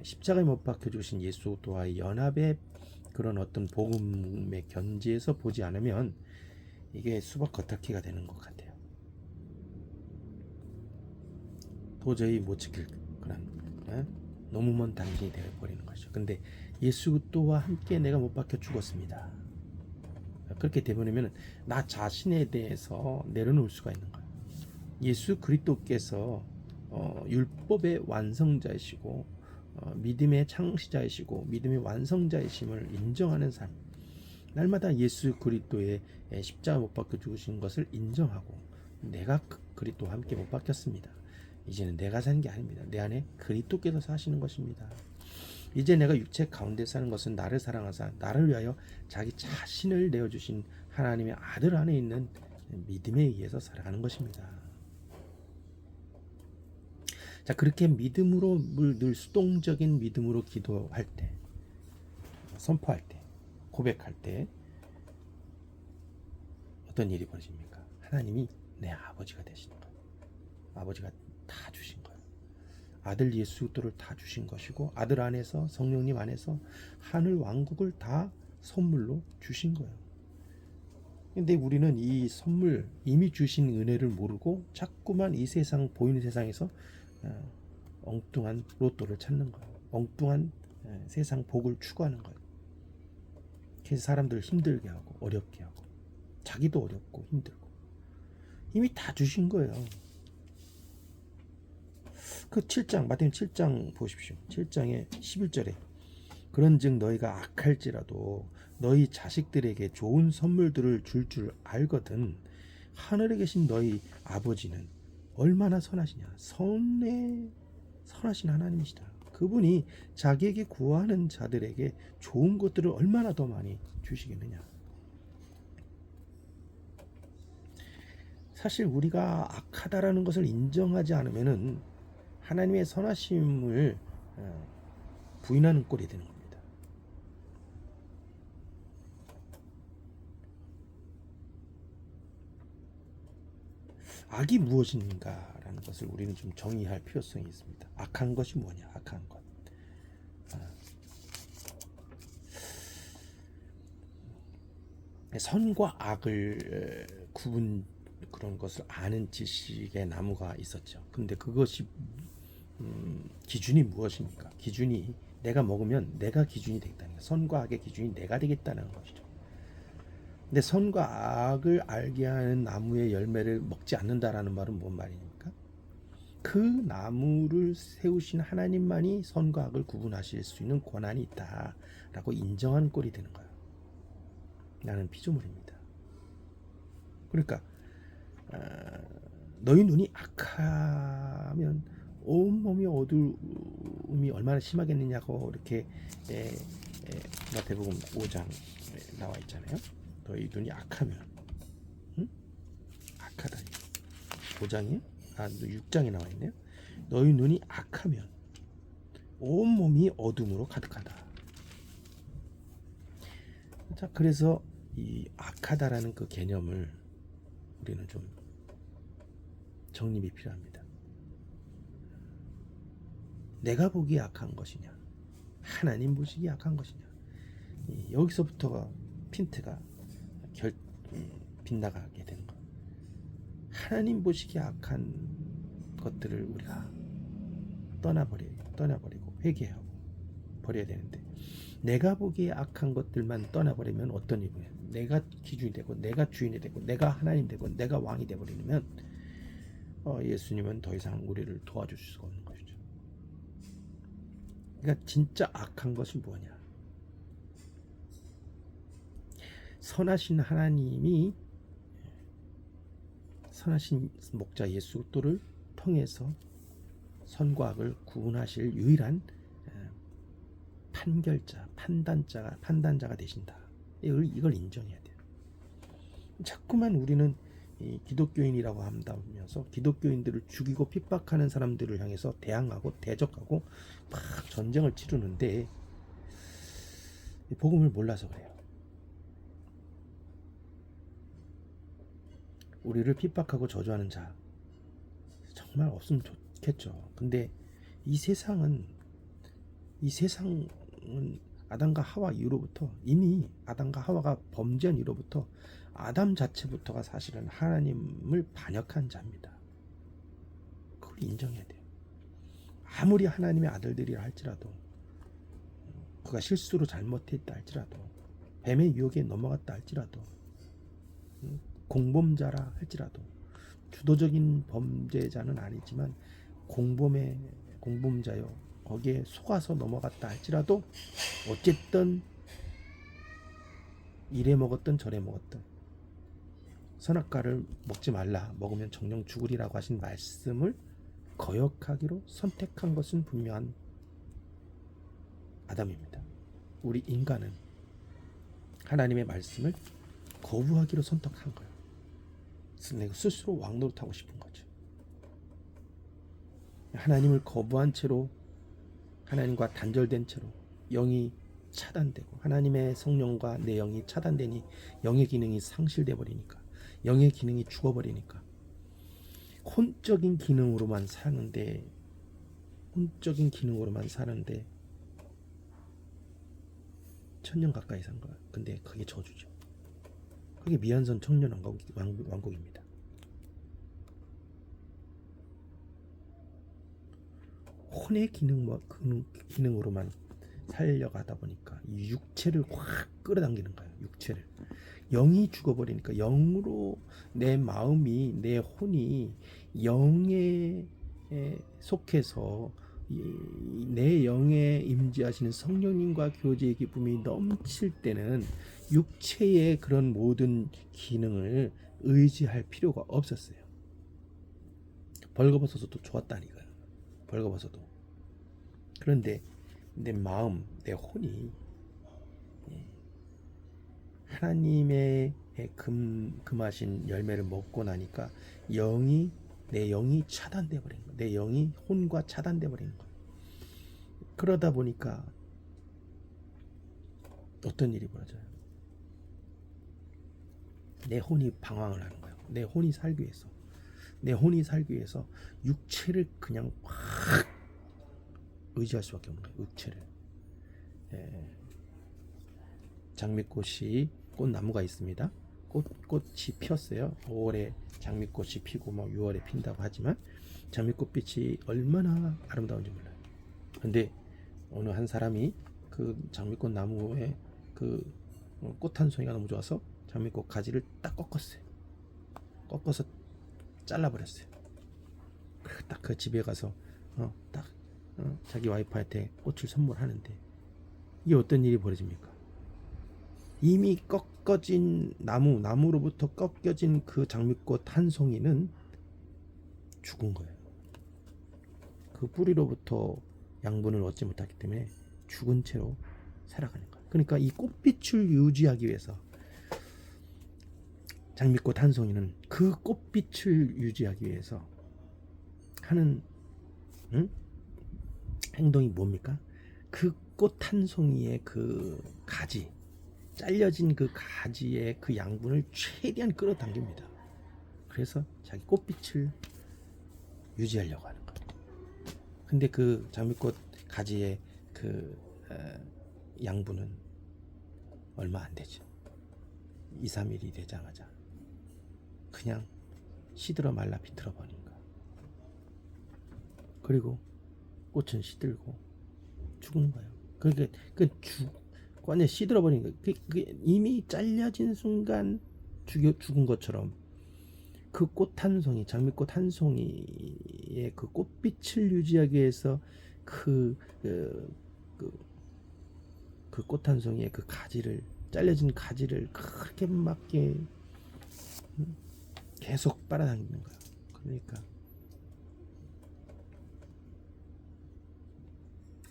[SPEAKER 1] 십자가에 못 박혀 주신 예수와의 연합의 그런 어떤 복음의 견지에서 보지 않으면 이게 수박 겉핥기가 되는 것 같아요. 도저히 못 지킬 그런 너무 먼 단신이 되어버리는 것이죠. 근데 예수 그리스도와 함께 내가 못 박혀 죽었습니다. 그렇게 되버리면 나 자신에 대해서 내려놓을 수가 있는 거예요. 예수 그리스도께서 율법의 완성자이시고 믿음의 창시자이시고 믿음의 완성자이심을 인정하는 삶, 날마다 예수 그리스도의 십자가 못 박혀 죽으신 것을 인정하고 내가 그리스도와 함께 못 박혔습니다. 이제는 내가 사는 게 아닙니다. 내 안에 그리스도께서 사시는 것입니다. 이제 내가 육체 가운데 사는 것은 나를 사랑하사 나를 위하여 자기 자신을 내어주신 하나님의 아들 안에 있는 믿음에 의해서 살아가는 것입니다. 자, 그렇게 믿음으로 늘 수동적인 믿음으로 기도할 때, 선포할 때, 고백할 때 어떤 일이 벌어집니까? 하나님이 내 아버지가 되시는 거예요. 아버지가 다 주신 거예요. 아들 예수 그리스도를 다 주신 것이고 아들 안에서 성령님 안에서 하늘 왕국을 다 선물로 주신 거예요. 근데 우리는 이 선물 이미 주신 은혜를 모르고 자꾸만 이 세상 보이는 세상에서 엉뚱한 로또를 찾는 거예요. 엉뚱한 세상 복을 추구하는 거예요. 그래서 사람들 힘들게 하고 어렵게 하고 자기도 어렵고 힘들고 이미 다 주신 거예요. 그 7장 마태복음 7장 보십시오. 7장의 11절에 그런즉 너희가 악할지라도 너희 자식들에게 좋은 선물들을 줄 알거든 하늘에 계신 너희 아버지는 얼마나 선하시냐. 선하신 하나님이시다. 그분이 자기에게 구하는 자들에게 좋은 것들을 얼마나 더 많이 주시겠느냐. 사실 우리가 악하다라는 것을 인정하지 않으면은 하나님의 선하심을 부인하는 꼴이 되는 겁니다. 악이 무엇인가라는 것을 우리는 좀 정의할 필요성이 있습니다. 악한 것이 뭐냐? 악한 것. 선과 악을 구분 그런 것을 아는 지식의 나무가 있었죠. 근데 그것이 기준이 무엇입니까? 기준이 내가 먹으면 내가 기준이 되겠다는 거예요. 선과 악의 기준이 내가 되겠다는 것이죠. 근데 선과 악을 알게 하는 나무의 열매를 먹지 않는다라는 말은 뭔 말입니까? 그 나무를 세우신 하나님만이 선과 악을 구분하실 수 있는 권한이 있다라고 인정하는 꼴이 되는 거예요. 나는 피조물입니다. 그러니까 너희 눈이 악하면 온몸이 어두움이 얼마나 심하겠느냐고 이렇게 마태복음 5장 나와 있잖아요. 너희 눈이 악하면 악하다. 5장이요? 6장에 나와 있네요. 너희 눈이 악하면 온몸이 어둠으로 가득하다. 자, 그래서 이 악하다라는 그 개념을 우리는 좀 정립이 필요합니다. 내가 보기에 악한 것이냐, 하나님 보시기에 악한 것이냐. 여기서부터가 핀트가 빗나가게 되는 것. 하나님 보시기에 악한 것들을 우리가 떠나버리고 회개하고 버려야 되는데, 내가 보기에 악한 것들만 떠나버리면 어떤 일이냐? 내가 기준이 되고 내가 주인이 되고 내가 하나님 되고 내가 왕이 되버리면 예수님은 더 이상 우리를 도와줄 수가 없는 것이죠. 그러니까 진짜 악한 것이 뭐냐? 선하신 하나님이 선하신 목자 예수 그리스도를 통해서 선과 악을 구분하실 유일한 판결자, 판단자가 되신다. 이걸 인정해야 돼요. 자꾸만 우리는 이 기독교인이라고 한다면서 기독교인들을 죽이고 핍박하는 사람들을 향해서 대항하고 대적하고 막 전쟁을 치르는데 복음을 몰라서 그래요. 우리를 핍박하고 저주하는 자 정말 없으면 좋겠죠. 근데 이 세상은 아담과 하와 이후로부터, 이미 아담과 하와가 범죄한 이후로부터 아담 자체부터가 사실은 하나님을 반역한 자입니다. 그걸 인정해야 돼요. 아무리 하나님의 아들들이라 할지라도, 그가 실수로 잘못했다 할지라도, 뱀의 유혹에 넘어갔다 할지라도, 공범자라 할지라도, 주도적인 범죄자는 아니지만 공범자요, 거기에 속아서 넘어갔다 할지라도, 어쨌든 이래 먹었든 저래 먹었든 선악과를 먹지 말라, 먹으면 정령 죽으리라고 하신 말씀을 거역하기로 선택한 것은 분명한 아담입니다. 우리 인간은 하나님의 말씀을 거부하기로 선택한 거예요. 내가 스스로 왕노릇하고 싶은 거죠. 하나님을 거부한 채로, 하나님과 단절된 채로 영이 차단되고, 하나님의 성령과 내 영이 차단되니 영의 기능이 상실돼 버리니까, 영의 기능이 죽어버리니까 혼적인 기능으로만 사는데 천년 가까이 산 거야. 근데 그게 저주죠. 그게 미안선 청년 왕국입니다. 혼의 기능으로만 살려가다 보니까 이 육체를 확 끌어당기는 거예요. 육체를. 영이 죽어버리니까, 영으로 내 마음이, 내 혼이 영에 속해서 내 영에 임재하시는 성령님과 교제의 기쁨이 넘칠 때는 육체의 그런 모든 기능을 의지할 필요가 없었어요. 벌거벗어도 좋았다니까요. 벌거벗어도. 그런데 내 마음, 내 혼이 하나님의 금하신 열매를 먹고 나니까 내 영이 차단돼 버린 거예요. 내 영이 혼과 차단돼 버린 거예요. 그러다 보니까 어떤 일이 벌어져요? 내 혼이 방황을 하는 거예요. 내 혼이 살기 위해서 육체를 그냥 확 의지할 수밖에 없는 거예요. 육체를. 장미꽃이, 꽃나무가 있습니다. 꽃이 피었어요. 5월에 장미꽃이 피고 6월에 핀다고 하지만 장미꽃빛이 얼마나 아름다운지 몰라요. 근데 어느 한 사람이 그 장미꽃 나무에 그 꽃 한 송이가 너무 좋아서 장미꽃 가지를 딱 꺾었어요. 꺾어서 잘라버렸어요. 그리고 딱 그 집에 가서 자기 와이프한테 꽃을 선물하는데, 이게 어떤 일이 벌어집니까? 이미 꺾어진 나무로부터 꺾여진 그 장미꽃 한 송이는 죽은 거예요. 그 뿌리로부터 양분을 얻지 못하기 때문에 죽은 채로 살아가는 거예요. 그러니까 이 꽃빛을 유지하기 위해서 장미꽃 한 송이는 그 꽃빛을 유지하기 위해서 하는 행동이 뭡니까? 그 꽃 한 송이의 그 가지, 잘려진 그 가지의 그 양분을 최대한 끌어당깁니다. 그래서 자기 꽃빛을 유지하려고 하는 거예요. 근데 그 장미꽃 가지의 그 양분은 얼마 안 되죠. 2, 3일이 되자마자 그냥 시들어 말라 비틀어 버린 거예요. 그리고 꽃은 시들고 죽는 거예요. 그러니까 완전 시들어 버린 거예요. 이미 잘려진 순간 죽은 것처럼 그 꽃 한 송이, 장미꽃 한 송이의 그 꽃빛을 유지하기 위해서 그 꽃 한 송이의 그 가지를, 잘려진 가지를 그렇게 맞게 계속 빨아당기는 거예요. 그러니까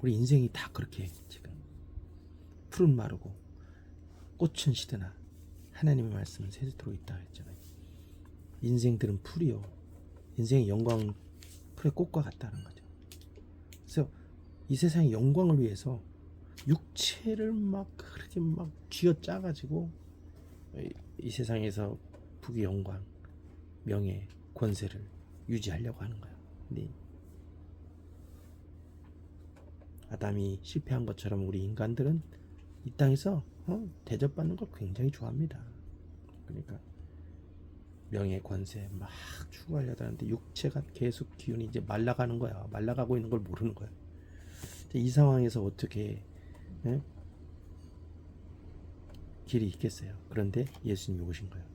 [SPEAKER 1] 우리 인생이 다 그렇게 지금 풀은 마르고 꽃은 시드나 하나님의 말씀은 새도록 있다 했잖아요. 인생들은 풀이요, 인생의 영광 풀의 꽃과 같다는 거죠. 그래서 이 세상의 영광을 위해서 육체를 그렇게 쥐어짜가지고 이 세상에서 부귀 영광, 명예, 권세를 유지하려고 하는 거예요. 근데 아담이 실패한 것처럼 우리 인간들은 이 땅에서 대접받는 걸 굉장히 좋아합니다. 그러니까 명예, 권세 막 추구하려다 하는데 육체가 계속 기운이 이제 말라가는 거야. 말라가고 있는 걸 모르는 거야. 이 상황에서 어떻게 예? 길이 있겠어요. 그런데 예수님이 오신 거예요.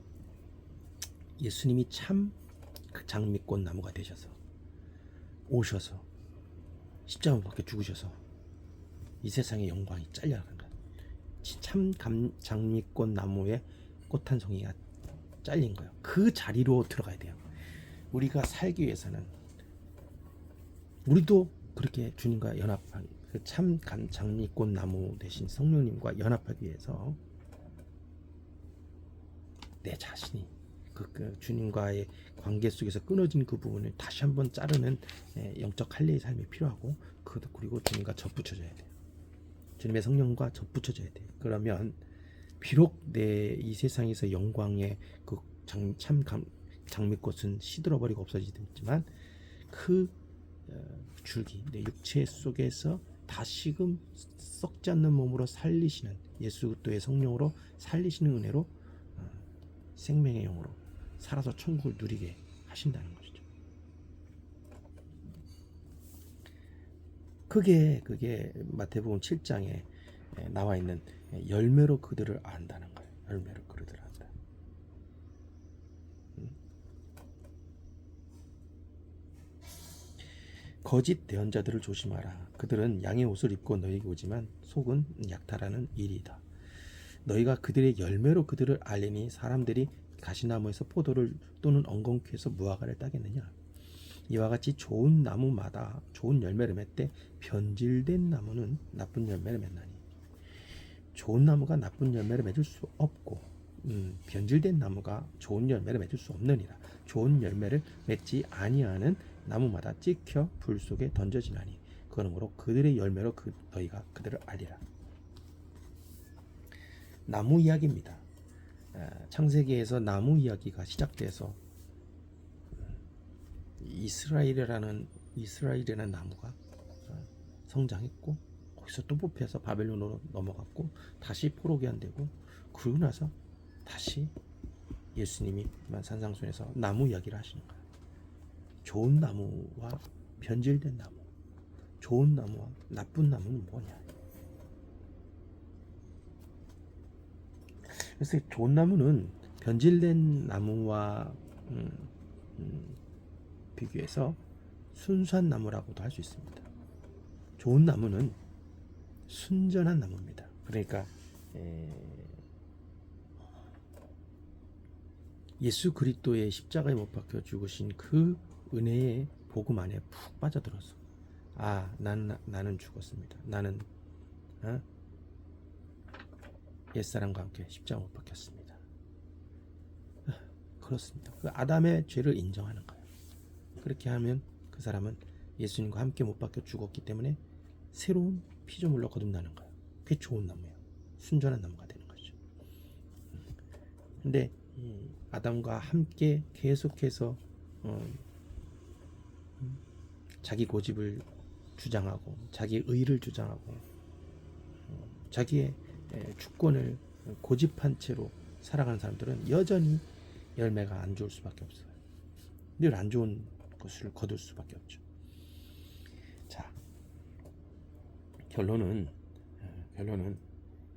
[SPEAKER 1] 예수님이 참 장미꽃 나무가 되셔서 오셔서 십자가 못 박혀 죽으셔서 이 세상의 영광이 잘려나간 거야. 참 장미꽃 나무에 꽃 한 송이가 잘린 거예요. 그 자리로 들어가야 돼요. 우리가 살기 위해서는 우리도 그렇게 주님과 연합한 그 참 장미꽃 나무 대신 성령님과 연합하기 위해서 내 자신이 그 주님과의 관계 속에서 끊어진 그 부분을 다시 한번 자르는 영적 할례의 삶이 필요하고 그리고 주님과 접붙여져야 돼요. 주님의 성령과 접붙여져야 돼요. 그러면 비록 내 이 세상에서 영광의 그 참 장미꽃은 시들어버리고 없어지지만 그 줄기 내 육체 속에서 다시금 썩지 않는 몸으로 살리시는 예수 그리스도의 성령으로 살리시는 은혜로 생명의 영으로 살아서 천국을 누리게 하신다는 것이죠. 그게 마태복음 7장에 나와 있는 열매로 그들을 안다는 거예요. 열매로 그들을 안다. 거짓 대언자들을 조심하라. 그들은 양의 옷을 입고 너희에게 오지만 속은 약탈하는 일이다. 너희가 그들의 열매로 그들을 알리니 사람들이 가시나무에서 포도를 또는 엉겅퀴에서 무화과를 따겠느냐. 이와 같이 좋은 나무마다 좋은 열매를 맺되 변질된 나무는 나쁜 열매를 맺나니. 좋은 나무가 나쁜 열매를 맺을 수 없고 변질된 나무가 좋은 열매를 맺을 수 없느니라. 좋은 열매를 맺지 아니하는 나무마다 찍혀 불 속에 던져지나니 그러므로 그들의 열매로 너희가 그들을 알리라. 나무 이야기입니다. 창세기에서 나무 이야기가 시작돼서 이스라엘이라는 나무가 성장했고 거기서 또 뽑혀서 바벨론으로 넘어갔고 다시 포로기한되고 그러고 나서 다시 예수님이 산상순에서 나무 이야기를 하시는 거예요. 좋은 나무와 변질된 나무, 좋은 나무와 나쁜 나무는 뭐냐. 그래서 좋은 나무는 변질된 나무와 비교해서 순수한 나무라고도 할 수 있습니다. 좋은 나무는 순전한 나무입니다. 그러니까 예수 그리스도의 십자가에 못 박혀 죽으신 그 은혜의 복음 안에 푹 빠져들어서 나는 죽었습니다. 나는 옛사람과 함께 십자가 못 박혔습니다. 그렇습니다. 그 아담의 죄를 인정하는 거예요. 그렇게 하면 그 사람은 예수님과 함께 못 박혀 죽었기 때문에 새로운 피조물로 거듭나는 거예요. 그게 좋은 나무예요. 순전한 나무가 되는 거죠. 근데 아담과 함께 계속해서 자기 고집을 주장하고 자기 의를 주장하고 자기의 주권을 고집한 채로 살아가는 사람들은 여전히 열매가 안 좋을 수밖에 없어요. 늘 안 좋은 것을 거둘 수밖에 없죠. 자, 결론은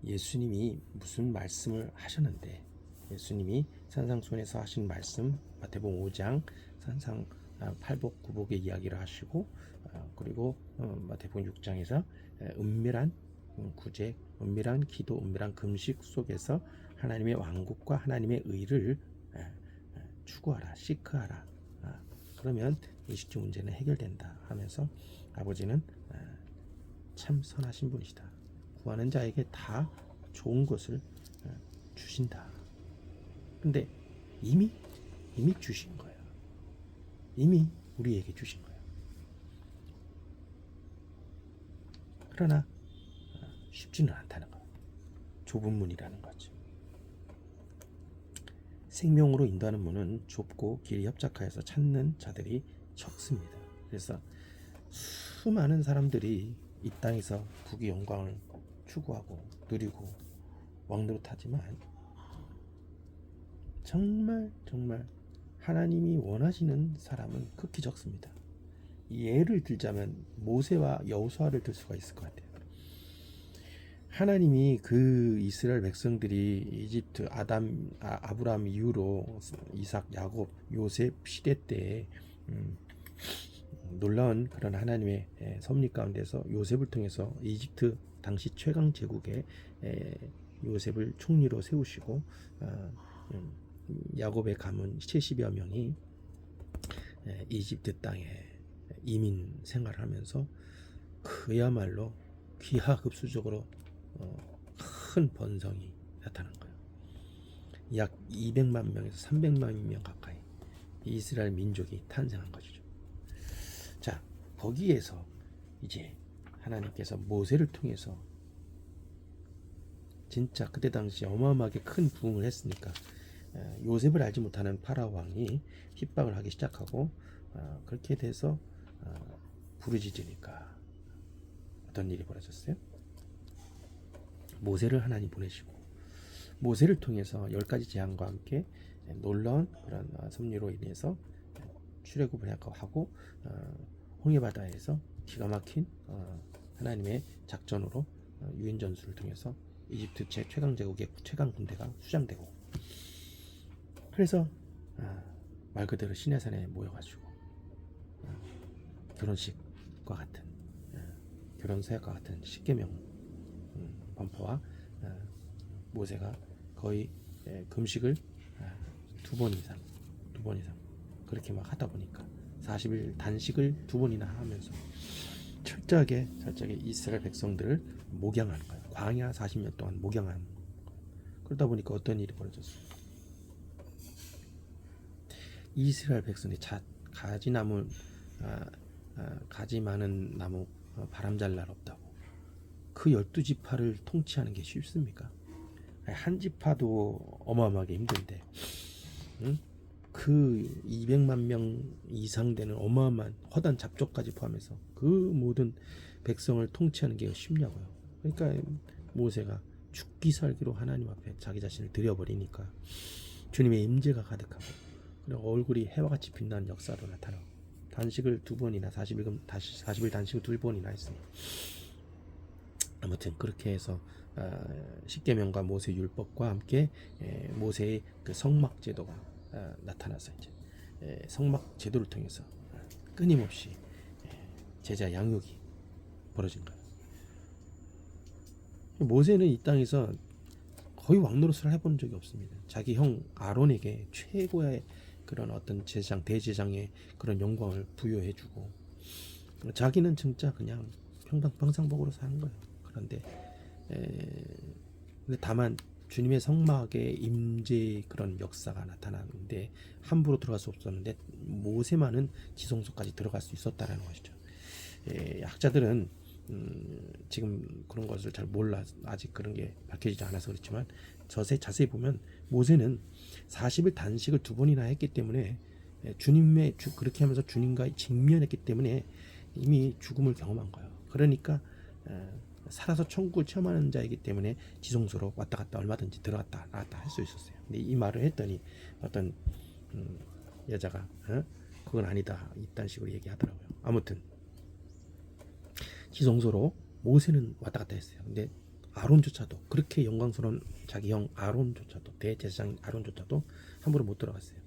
[SPEAKER 1] 예수님이 무슨 말씀을 하셨는데 예수님이 산상수훈에서 하신 말씀 마태복음 5장 산상 팔복 구복의 이야기를 하시고 그리고 마태복음 6장에서 은밀한 구제, 은밀한 기도, 은밀한 금식 속에서 하나님의 왕국과 하나님의 의를 추구하라, 시크하라. 그러면 의식주 문제는 해결된다 하면서 아버지는 참 선하신 분이시다. 구하는 자에게 다 좋은 것을 주신다. 근데 이미 주신 거예요. 이미 우리에게 주신 거예요. 그러나 쉽지는 않다는 거예요. 좁은 문이라는 거죠. 생명으로 인도하는 문은 좁고 길이 협착하여서 찾는 자들이 적습니다. 그래서 수많은 사람들이 이 땅에서 부귀 영광을 추구하고 누리고 왕노릇하지만 정말 하나님이 원하시는 사람은 극히 적습니다. 예를 들자면 모세와 여호수아를 들 수가 있을 것 같아요. 하나님이 그 이스라엘 백성들이 이집트 아브라함 이후로 이삭, 야곱, 요셉 시대 때 놀라운 그런 하나님의 섭리 가운데서 요셉을 통해서 이집트 당시 최강 제국의 요셉을 총리로 세우시고 야곱의 가문 70여 명이 이집트 땅에 이민 생활을 하면서 그야말로 귀하급수적으로 큰 번성이 나타난 거예요. 약 200만 명에서 300만 명 가까이 이스라엘 민족이 탄생한 것이죠. 자, 거기에서 이제 하나님께서 모세를 통해서 진짜 그때 당시 어마어마하게 큰 부흥을 했으니까 요셉을 알지 못하는 파라오 왕이 핍박을 하기 시작하고 그렇게 돼서 부르짖으니까 어떤 일이 벌어졌어요? 모세를 하나님 보내시고 모세를 통해서 10가지 재앙과 함께 놀라운 그런 섭리로 인해서 출애굽을 하고 홍해바다에서 기가 막힌 하나님의 작전으로 유인 전술을 통해서 이집트 최강 제국의 최강 군대가 수장되고 그래서 말 그대로 시내산에 모여가지고 결혼식과 같은 결혼 사역과 같은 십계명 범퍼와 모세가 거의 금식을 두 번 이상 그렇게 막 하다 보니까 40일 단식을 두 번이나 하면서 철저하게 이스라엘 백성들을 목양하는 거예요. 광야 40년 동안 목양하는 거예요. 그러다 보니까 어떤 일이 벌어졌어요? 이스라엘 백성이 가지나무 가지 많은 나무 바람 잘 날 없다고 그 12지파를 통치하는 게 쉽습니까? 한 지파도 어마어마하게 힘든데 그 200만 명 이상 되는 어마어마한 허단 잡족까지 포함해서 그 모든 백성을 통치하는 게 쉽냐고요. 그러니까 모세가 죽기 살기로 하나님 앞에 자기 자신을 드려버리니까 주님의 임재가 가득하고 그리고 얼굴이 해와 같이 빛나는 역사로 나타나고 단식을 두 번이나 40일 단식을 두 번이나 했으니 아무튼 그렇게 해서 십계명과 모세 율법과 함께 모세의 그 성막 제도가 나타나서 이제 성막 제도를 통해서 끊임없이 제자 양육이 벌어진 거예요. 모세는 이 땅에서 거의 왕노릇을 해본 적이 없습니다. 자기 형 아론에게 최고의 그런 어떤 대제장의 그런 영광을 부여해주고 자기는 진짜 그냥 평상복으로 사는 거예요. 그런데 다만 주님의 성막의 임재 그런 역사가 나타나는데 함부로 들어갈 수 없었는데 모세만은 지성소까지 들어갈 수 있었다라는 것이죠. 학자들은 지금 그런 것을 잘 몰라 아직 그런 게 밝혀지지 않아서 그렇지만 자세히 보면 모세는 40일 단식을 두 번이나 했기 때문에 그렇게 하면서 주님과 직면했기 때문에 이미 죽음을 경험한 거예요. 그러니까 살아서 천국을 체험하는 자이기 때문에 지성소로 왔다 갔다 얼마든지 들어갔다 나갔다 할 수 있었어요. 근데 이 말을 했더니 어떤 여자가 그건 아니다 이딴 식으로 얘기하더라고요. 아무튼 지성소로 모세는 왔다 갔다 했어요. 근데 아론조차도 그렇게 영광스러운 자기 형 아론조차도 대제사장 아론조차도 함부로 못 들어갔어요.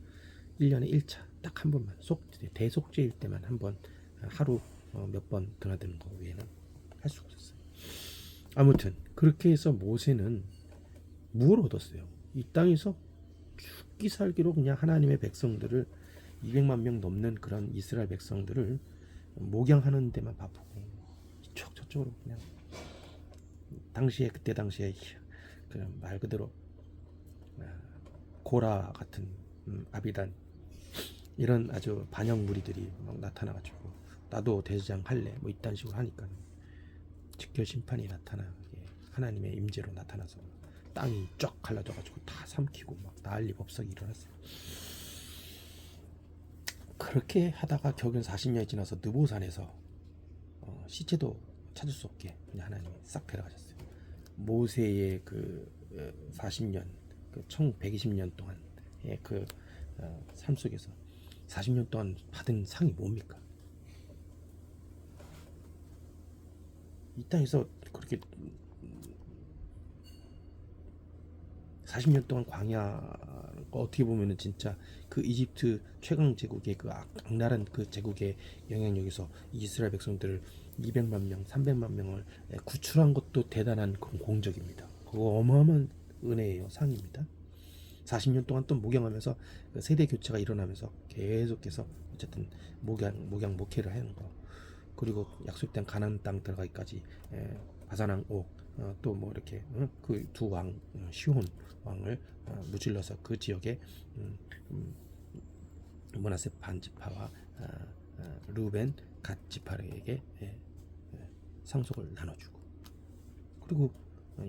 [SPEAKER 1] 1년에 1차 딱 한 번만 대속죄일 때만 한 번 하루 몇 번 드나드는 거 외에는 할 수가 없었어요. 아무튼 그렇게 해서 모세는 뭘 얻었어요? 이 땅에서 죽기 살기로 그냥 하나님의 백성들을 200만 명 넘는 그런 이스라엘 백성들을 목양하는 데만 바쁘고 이쪽 저쪽으로 그냥 그때 당시에 그냥 말 그대로 고라 같은 아비단 이런 아주 반역 무리들이 막 나타나가지고 나도 대제장 할래 뭐 이딴 식으로 하니까 직결 심판이 나타나게 하나님의 임재로 나타나서 땅이 쫙 갈라져가지고 다 삼키고 막 난리 법석이 일어났어요. 그렇게 하다가 겨우는 40년이 지나서 느보산에서 시체도 찾을 수 없게 그냥 하나님이 싹 데려가셨어요. 모세의 그 40년 그 1120년 동안 그 삶 속에서 40년 동안 받은 상이 뭡니까? 이 땅에서 그렇게 40년 동안 광야, 어떻게 보면은 진짜 그 이집트 최강 제국의 그 악랄한 그 제국의 영향력에서 이스라엘 백성들을 200만 명, 300만 명을 구출한 것도 대단한 공적입니다. 그거 어마어마한 은혜예요, 상입니다. 40년 동안 또 목양하면서 그 세대 교체가 일어나면서 계속해서 어쨌든 목양 목회를 하는 거, 그리고 약속된 가나안 땅 들어가기까지 바산왕 옥, 또 뭐 이렇게 그 두 왕, 시혼 왕을 무찔러서 그 지역에 므낫세 반지파와 르벤 갓 지파에게 상속을 나눠주고, 그리고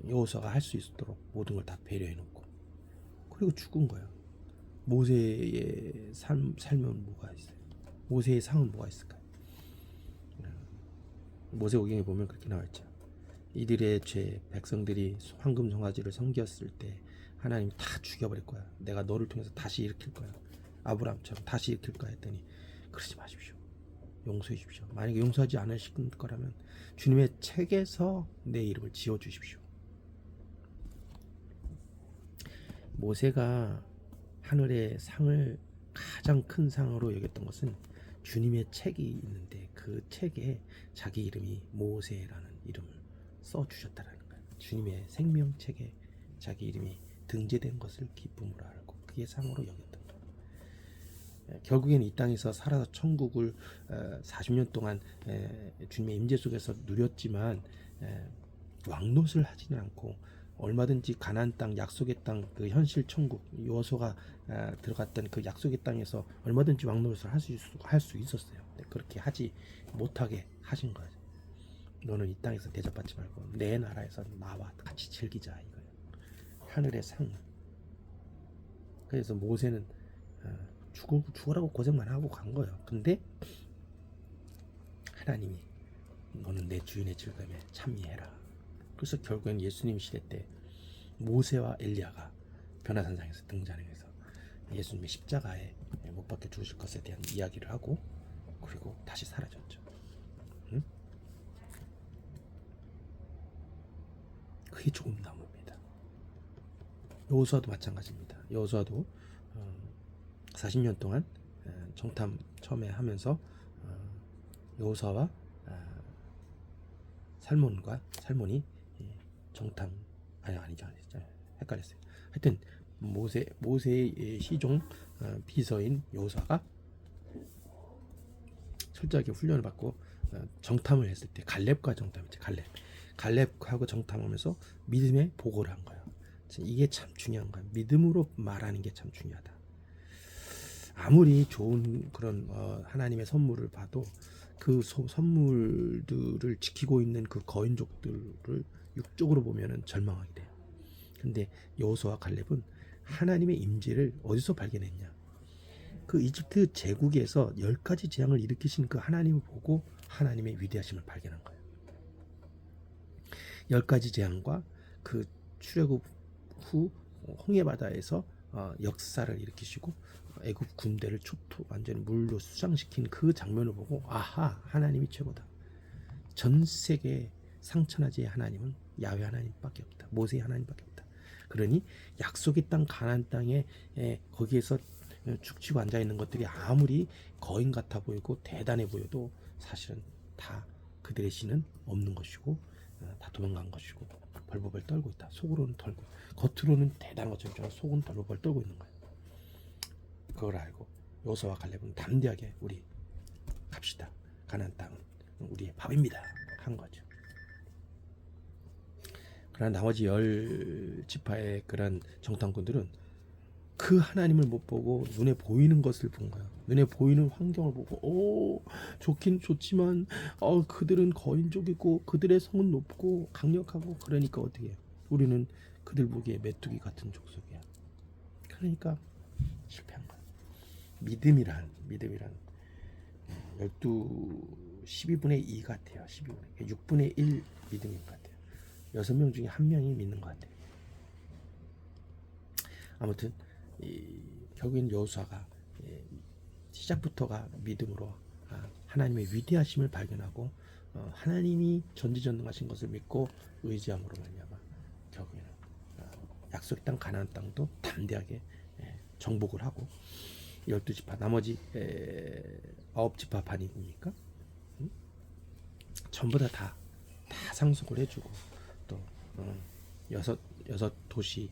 [SPEAKER 1] 여호수아가 할 수 있도록 모든 걸 다 배려해 놓고, 그리고 죽은 거예요. 모세의 삶은 뭐가 있어요? 모세의 상은 뭐가 있을까요? 모세오경에 보면 그렇게 나와 있죠. 이들의 죄, 백성들이 황금 송아지를 섬겼을 때 하나님 다 죽여버릴 거야. 내가 너를 통해서 다시 일으킬 거야. 아브라함처럼 다시 일으킬 거야 했더니 그러지 마십시오. 용서해 주십시오. 만약에 용서하지 않으실 거라면 주님의 책에서 내 이름을 지워 주십시오. 모세가 하늘의 상을 가장 큰 상으로 여겼던 것은 주님의 책이 있는데 그 책에 자기 이름이 모세라는 이름을 써주셨다라는 거예요. 주님의 생명책에 자기 이름이 등재된 것을 기쁨으로 알고 그게 상으로 여겼던 거예요. 결국에는 이 땅에서 살아서 천국을 40년 동안 주님의 임재 속에서 누렸지만 왕노릇을 하지는 않고 얼마든지 가나안 땅, 약속의 땅, 그 현실 천국, 여호수아가 들어갔던 그 약속의 땅에서 얼마든지 왕노릇을 할 수 있었어요. 그렇게 하지 못하게 하신 거예요. 너는 이 땅에서 대접받지 말고 내 나라에서 나와 같이 즐기자 이거예요. 하늘의 상. 그래서 모세는 죽으라고 고생만 하고 간 거예요. 근데 하나님이 너는 내 주인의 즐거움에 참여해라. 그래서 결국엔 예수님 시대 때 모세와 엘리야가 변화산상에서 등장해서 예수님의 십자가에 못 박혀 죽으실 것에 대한 이야기를 하고 그리고 다시 사라졌죠. 응? 그게 좋은 나무입니다. 여호수아도 마찬가지입니다. 여호수아도 40년 동안 정탐 처음에 하면서 여호수아와 살몬이 정탐 아니죠 헷갈렸어요. 하여튼 모세의 시종 비서인 여호수아가 철저하게 훈련을 받고 정탐을 했을 때 갈렙과 정탐했죠. 갈렙하고 정탐하면서 믿음의 보고를 한 거예요. 이게 참 중요한 거예요. 믿음으로 말하는 게 참 중요하다. 아무리 좋은 그런 하나님의 선물을 봐도 그 선물들을 지키고 있는 그 거인족들을 육적으로 보면은 절망하게 돼요. 근데 여호수아와 갈렙은 하나님의 임재를 어디서 발견했냐? 그 이집트 제국에서 10가지 재앙을 일으키신 그 하나님을 보고 하나님의 위대하심을 발견한 거예요. 10가지 재앙과 그 출애굽 후 홍해 바다에서 역사를 일으키시고 애굽 군대를 완전히 물로 수장시킨 그 장면을 보고 아하, 하나님이 최고다. 전 세계 상천하지의 하나님은 야훼 하나님밖에 없다. 모세의 하나님밖에 없다. 그러니 약속의 땅 가나안 땅에 거기에서 죽치고 앉아 있는 것들이 아무리 거인 같아 보이고 대단해 보여도 사실은 다 그들의 신은 없는 것이고 다 도망간 것이고 벌벌벌 떨고 있다. 속으로는 털고 겉으로는 대단한 것처럼 속은 벌벌벌 떨고 있는 거예요. 그걸 알고 여호수아와 갈렙은 담대하게 우리 갑시다. 가나안 땅은 우리의 밥입니다. 한 거죠. 그러나 나머지 10지파의 그런 정탐꾼들은 그 하나님을 못 보고 눈에 보이는 것을 본 거예요. 눈에 보이는 환경을 보고 좋긴 좋지만 그들은 거인족이고 그들의 성은 높고 강력하고 그러니까 어떻게 해요? 우리는 그들 보기에 메뚜기 같은 족속이야. 그러니까 실패한 거야. 믿음이란 12분의 2 같아요. 6분의 1 믿음인 것 같아요. 6명 중에 1명이 믿는 것 같아요. 아무튼 결국엔 여호수아가 시작부터가 믿음으로 하나님의 위대하심을 발견하고 하나님이 전지전능하신 것을 믿고 의지함으로 말미암아 결국에는 약속의 땅 가나안 땅도 담대하게 정복을 하고 12지파 나머지 9지파 반입니까? 전부 다 상속을 해주고 또 여섯 도시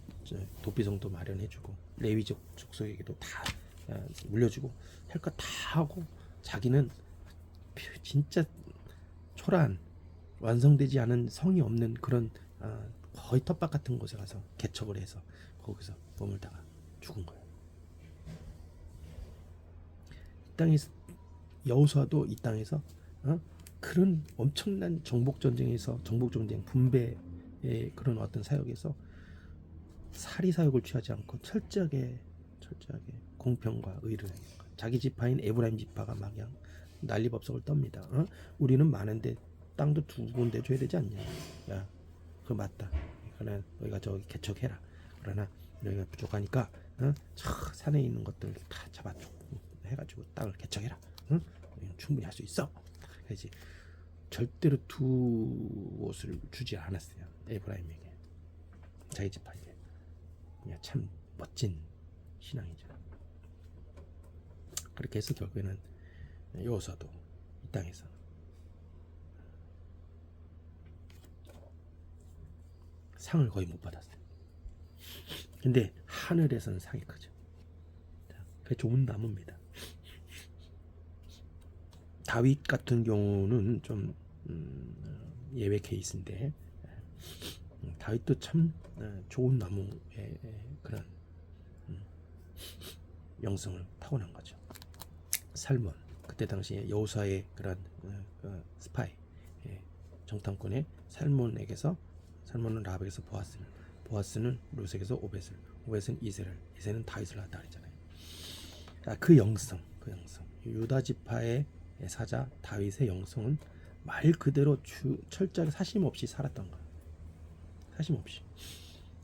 [SPEAKER 1] 도피성도 마련해주고 레위족 족속에게도 다 물려주고 할 것 다 하고 자기는 진짜 초라한 완성되지 않은 성이 없는 그런 거의 텃밭 같은 곳에 가서 개척을 해서 거기서 머물다가 죽은 거예요. 이 땅에서 여호수아도 이 땅에서 그런 엄청난 정복 전쟁 분배의 그런 어떤 사역에서 사리 사역을 취하지 않고 철저하게 공평과 의를 자기 지파인 에브라임 지파가 막 그냥 난리법석을 떱니다. 우리는 많은데 땅도 2군데 줘야 되지 않냐? 야, 그거 맞다. 그러나 너희가 저기 개척해라. 그러나 너희가 부족하니까 저 산에 있는 것들 다 잡아줘 해가지고 땅을 개척해라. 너희는 충분히 할 수 있어. 그래서 절대로 두 옷을 주지 않았어요. 에브라임에게, 자기 지파에게. 참 멋진 신앙이죠. 그렇게 해서 결국에는 여호수아도 이 땅에서 상을 거의 못 받았어요. 근데 하늘에서는 상이 크죠. 그게 좋은 나무입니다. 다윗 같은 경우는 좀 예외 케이스인데 다윗도 참 좋은 나무의 그런 영성을 타고난 거죠. 살몬, 그때 당시에 여호수아의 그런 스파이 정탐꾼의 살몬은 라합에게서 보아스는 룻에게서 오벳은 이새는 다윗을 낳았다 그랬잖아요. 그 영성 유다 지파의 사자 다윗의 영성은 말 그대로 철저하게 사심없이 살았던 거예요. 사심없이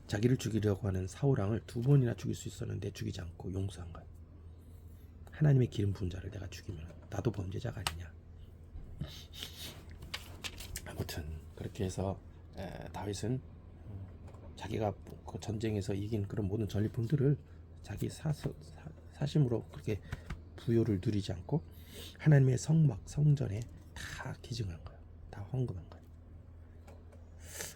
[SPEAKER 1] 자기를 죽이려고 하는 사울왕을 2번이나 죽일 수 있었는데 죽이지 않고 용서한 거예요. 하나님의 기름 부은 자를 내가 죽이면 나도 범죄자가 아니냐. 아무튼 그렇게 해서 다윗은 자기가 그 전쟁에서 이긴 그런 모든 전리품들을 자기 사심으로 그렇게 부요를 누리지 않고 하나님의 성전에 다 기증한 거예요. 다 헌금한 거예요.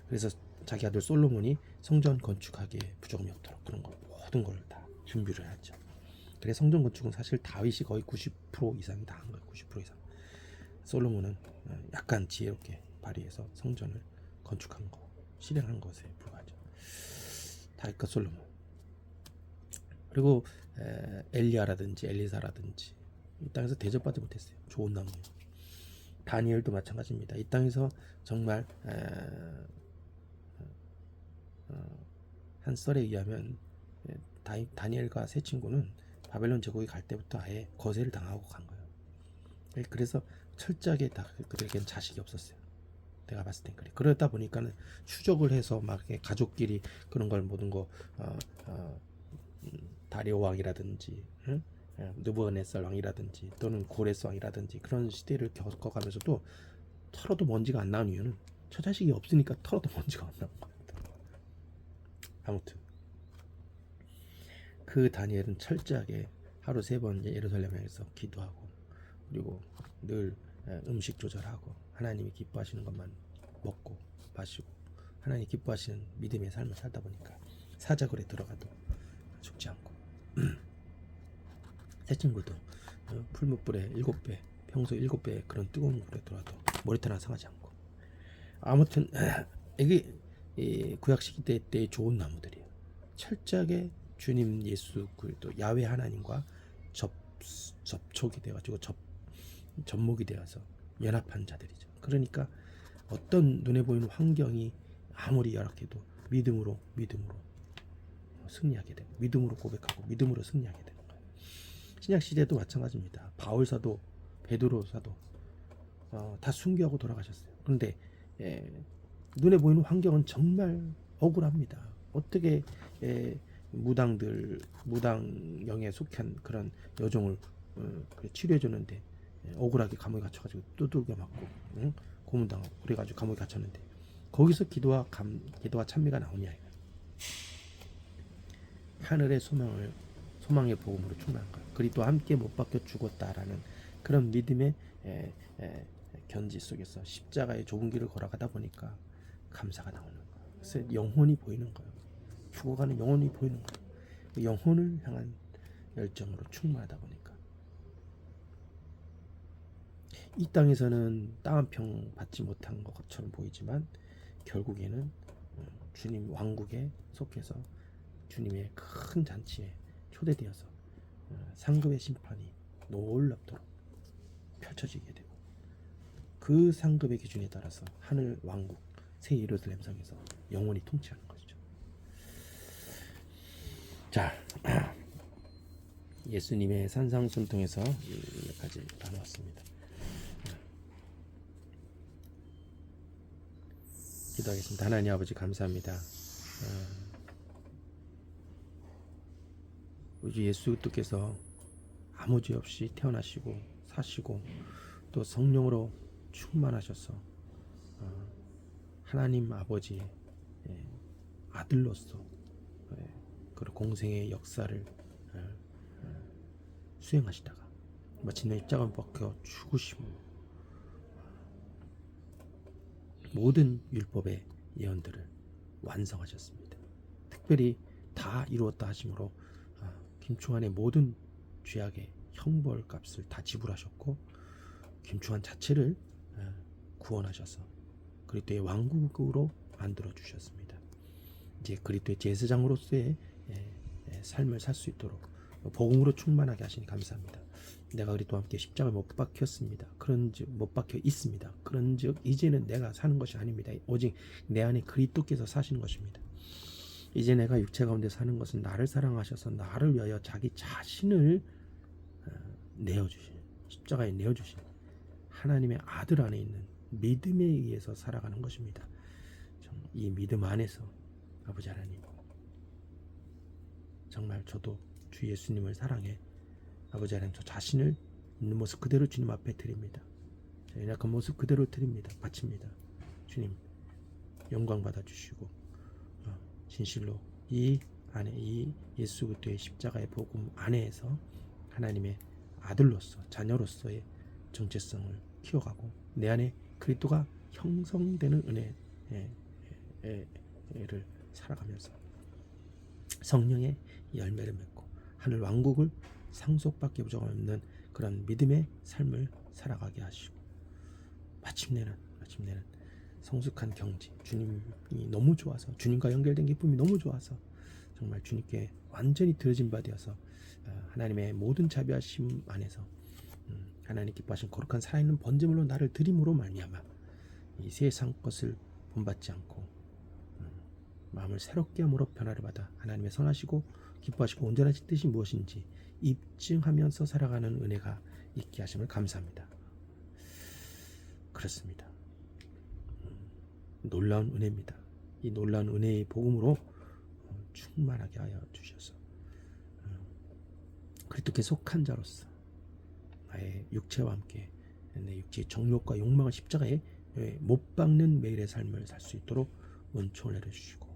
[SPEAKER 1] 그래서 자기 아들 솔로몬이 성전 건축하기에 부족함이 없도록 그런 거 모든 걸 다 준비를 했죠. 그래서 성전 건축은 사실 다윗이 거의 90% 이상이 다 한 거예요. 90% 이상. 솔로몬은 약간 지혜롭게 발휘해서 성전을 건축한 거, 실행한 것에 불과하죠. 다윗과 솔로몬. 그리고 엘리야라든지 엘리사라든지 이 땅에서 대접받지 못했어요. 좋은 나무예요. 다니엘도 마찬가지입니다. 이 땅에서 정말 한 썰에 의하면 다니엘과 세 친구는 바벨론 제국에 갈 때부터 아예 거세를 당하고 간 거예요. 그래서 철저하게 다 그들에겐 자식이 없었어요. 내가 봤을 땐 그래. 그러다 보니까는 추적을 해서 막 가족끼리 그런 걸 모든 거 다리오 왕이라든지 느부갓네살 왕이라든지 또는 고레스 왕이라든지 그런 시대를 겪어가면서도 털어도 먼지가 안 나온 이유는 저 자식이 없으니까 털어도 먼지가 안 나온 거예요. 아무튼 그 다니엘은 철저하게 하루 3번 예루살렘에서 기도하고 그리고 늘 음식 조절하고 하나님이 기뻐하시는 것만 먹고 마시고 하나님이 기뻐하시는 믿음의 삶을 살다 보니까 사자굴에 들어가도 죽지 않고 새 친구도 풀무불에 7배 평소 7배 그런 뜨거운 물에 들어가도 머리털 하나 상하지 않고 아무튼 이게 구약시대 때의 좋은 나무들이에요. 철저하게 주님 예수 그리스도 야훼 하나님과 접촉이 되어가지고 접목이 되어서 연합한 자들이죠. 그러니까 어떤 눈에 보이는 환경이 아무리 열악해도 믿음으로 승리하게 되고 믿음으로 고백하고 믿음으로 승리하게 되는 거예요. 신약 시대도 마찬가지입니다. 바울 사도, 베드로 사도 다 순교하고 돌아가셨어요. 그런데 눈에 보이는 환경은 정말 억울합니다. 어떻게 무당령에 속한 그런 여종을 치료해 주는데 억울하게 감옥에 갇혀가지고 두들겨 맞고 고문당하고 그래가지고 감옥에 갇혔는데 거기서 기도와 찬미가 나오냐. 하늘의 소망의 복음으로 충만한 거예요. 그리스도 함께 못 박혀 죽었다라는 그런 믿음의 견지 속에서 십자가의 좁은 길을 걸어가다 보니까 감사가 나오는 거예요. 그래서 영혼이 보이는 거예요. 죽어가는 영혼이 보이는 거예요. 그 영혼을 향한 열정으로 충만하다 보니까 이 땅에서는 땅 한 평 받지 못한 것처럼 보이지만 결국에는 주님 왕국에 속해서 주님의 큰 잔치에 초대되어서 상급의 심판이 놀랍도록 펼쳐지게 되고 그 상급의 기준에 따라서 하늘 왕국 새 예루살렘 성에서 영원히 통치하는 것이죠. 자, 예수님의 산상순통에서 여기까지 나누었습니다. 기도하겠습니다. 하나님 아버지 감사합니다. 우리 예수 그리스도께서 아무 죄 없이 태어나시고 사시고 또 성령으로 충만하셔서 하나님 아버지의 아들로서 그 공생의 역사를 수행하시다가 마침내 십자가에 박혀 죽으시고 모든 율법의 예언들을 완성하셨습니다. 특별히 다 이루었다 하심으로 김충환의 모든 죄악의 형벌값을 다 지불하셨고 김충환 자체를 구원하셔서 그리스도의 왕국으로 만들어 주셨습니다. 이제 그리스도의 제사장으로서의 삶을 살 수 있도록 복음으로 충만하게 하시니 감사합니다. 내가 그리스도와 함께 십자가에 못 박혔습니다. 그런즉 못 박혀 있습니다. 그런즉 이제는 내가 사는 것이 아닙니다. 오직 내 안에 그리스도께서 사시는 것입니다. 이제 내가 육체 가운데 사는 것은 나를 사랑하셔서 나를 위하여 자기 자신을 내어주신 십자가에 내어주신 하나님의 아들 안에 있는 믿음에 의해서 살아가는 것입니다. 이 믿음 안에서 아버지 하나님 정말 저도 주 예수님을 사랑해 아버지 하나님 저 자신을 있는 모습 그대로 주님 앞에 드립니다. 연약한 모습 그대로 드립니다. 바칩니다. 주님 영광 받아주시고 진실로 이 안에 이 예수 그리스도의 십자가의 복음 안에서 하나님의 아들로서 자녀로서의 정체성을 키워가고 내 안에 그리스도가 형성되는 은혜를 살아가면서 성령의 열매를 맺고 하늘 왕국을 상속받기 부족함 없는 그런 믿음의 삶을 살아가게 하시고 마침내는 성숙한 경지 주님이 너무 좋아서 주님과 연결된 기쁨이 너무 좋아서 정말 주님께 완전히 들어진 바 되어서 하나님의 모든 자비하심 안에서 하나님 기뻐하신 거룩한 살아있는 번제물로 나를 드림으로 말미암아 이 세상 것을 본받지 않고 마음을 새롭게 함으로 변화를 받아 하나님의 선하시고 기뻐하시고 온전하신 뜻이 무엇인지 입증하면서 살아가는 은혜가 있게 하심을 감사합니다. 그렇습니다. 놀라운 은혜입니다. 이 놀라운 은혜의 복음으로 충만하게 하여 주셔서 그리스도께 속한 자로서 나의 육체와 함께 내 육체의 정욕과 욕망을 십자가에 못 박는 매일의 삶을 살 수 있도록 은총을 내려주시고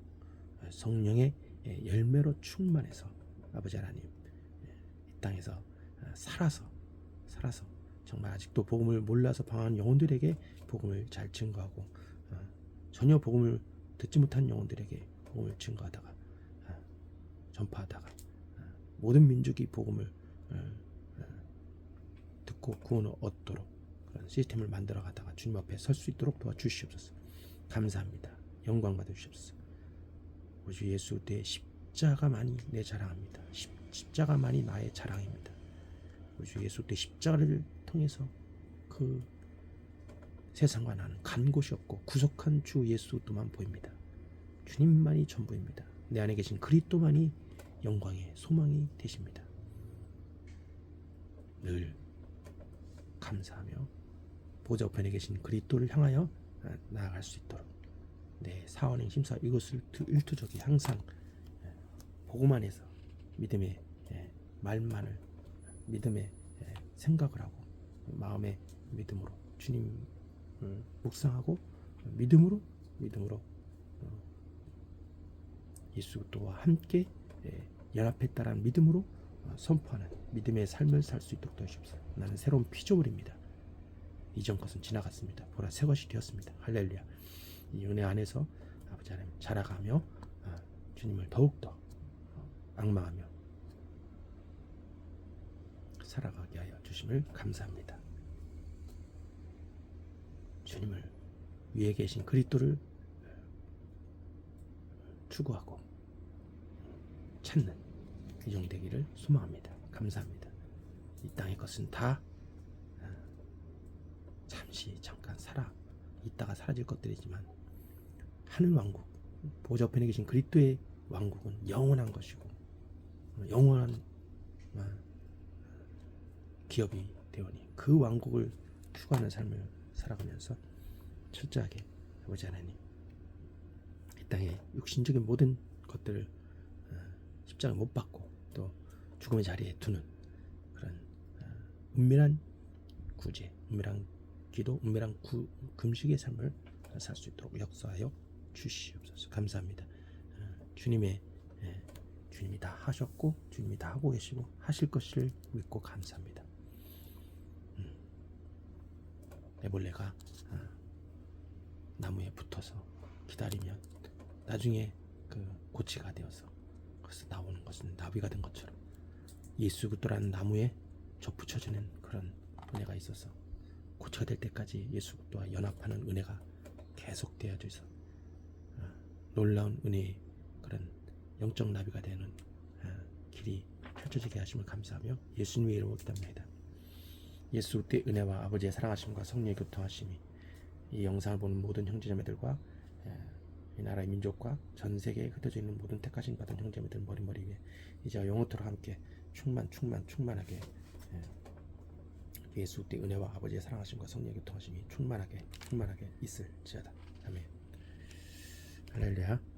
[SPEAKER 1] 성령의 열매로 충만해서 아버지 하나님 이 땅에서 살아서 정말 아직도 복음을 몰라서 방황하는 영혼들에게 복음을 잘 증거하고 전혀 복음을 듣지 못한 영혼들에게 복음을 증거하다가 전파하다가 모든 민족이 복음을 듣고 구원을 얻도록 그런 시스템을 만들어가다가 주님 앞에 설 수 있도록 도와주시옵소서. 감사합니다. 영광 받으시옵소서. 우리 예수 내 십자가만이 내 자랑합니다. 십자가만이 나의 자랑입니다. 우리 예수 내 십자가를 통해서 그 세상과 나는 간 곳이 없고 구속한 주 예수도만 보입니다. 주님만이 전부입니다. 내 안에 계신 그리스도만이 영광의 소망이 되십니다. 늘 감사하며 보좌 우편에 계신 그리스도를 향하여 나아갈 수 있도록 내 사원행 심사 이것을 일투족이 항상 보고만 해서 믿음의 말만을 믿음의 생각을 하고 마음의 믿음으로 주님을 묵상하고 믿음으로 예수 그리스도와 함께 연합했다라는 믿음으로 선포하는 믿음의 삶을 살 수 있도록 도와주십시오. 나는 새로운 피조물입니다. 이전 것은 지나갔습니다. 보라 새 것이 되었습니다. 할렐루야. 이 은혜 안에서 아버지 하나님 자라가며 주님을 더욱더 앙망하며 살아가게 하여 주심을 감사합니다. 주님을 위에 계신 그리스도를 추구하고 찾는 이종 되기를 소망합니다. 감사합니다. 이 땅의 것은 다 잠시 잠깐 있다가 사라질 것들이지만 하늘 왕국 보좌 우편에 계신 그리스도의 왕국은 영원한 것이고 영원한 기업이 되오니 그 왕국을 추구하는 삶을 살아가면서 철저하게 아버지 하나님 이 땅의 육신적인 모든 것들을 십자가 못 받고 또 죽음의 자리에 두는 그런 은밀한 구제, 은밀한 기도, 은밀한 금식의 삶을 살 수 있도록 역사하여 주시옵소서. 감사합니다. 주님이 다 하셨고 주님이 다 하고 계시고 하실 것을 믿고 감사합니다. 애벌레가 나무에 붙어서 기다리면 나중에 그 고치가 되어서 그래서 나오는 것은 나비가 된 것처럼 예수 그리스도라는 나무에 접붙여지는 그런 은혜가 있어서 고치가 될 때까지 예수 그리스도와 연합하는 은혜가 계속 되어져 있어 놀라운 은혜의 그런 영적 나비가 되는 길이 펼쳐지게 하심을 감사하며 예수님의 이름으로 기도합니다. 예수 그리스도의 은혜와 아버지의 사랑하심과 성령의 교통하심이 이 영상을 보는 모든 형제자매들과 이 나라의 민족과 전 세계에 흩어져 있는 모든 택하신 받은 형제자매들 머리 위에 이제와 영원토록 함께 충만하게 예수 그리스도의 은혜와 아버지의 사랑하심과 성령의 교통하심이 충만하게 있을지어다. 아멘. 할렐루야.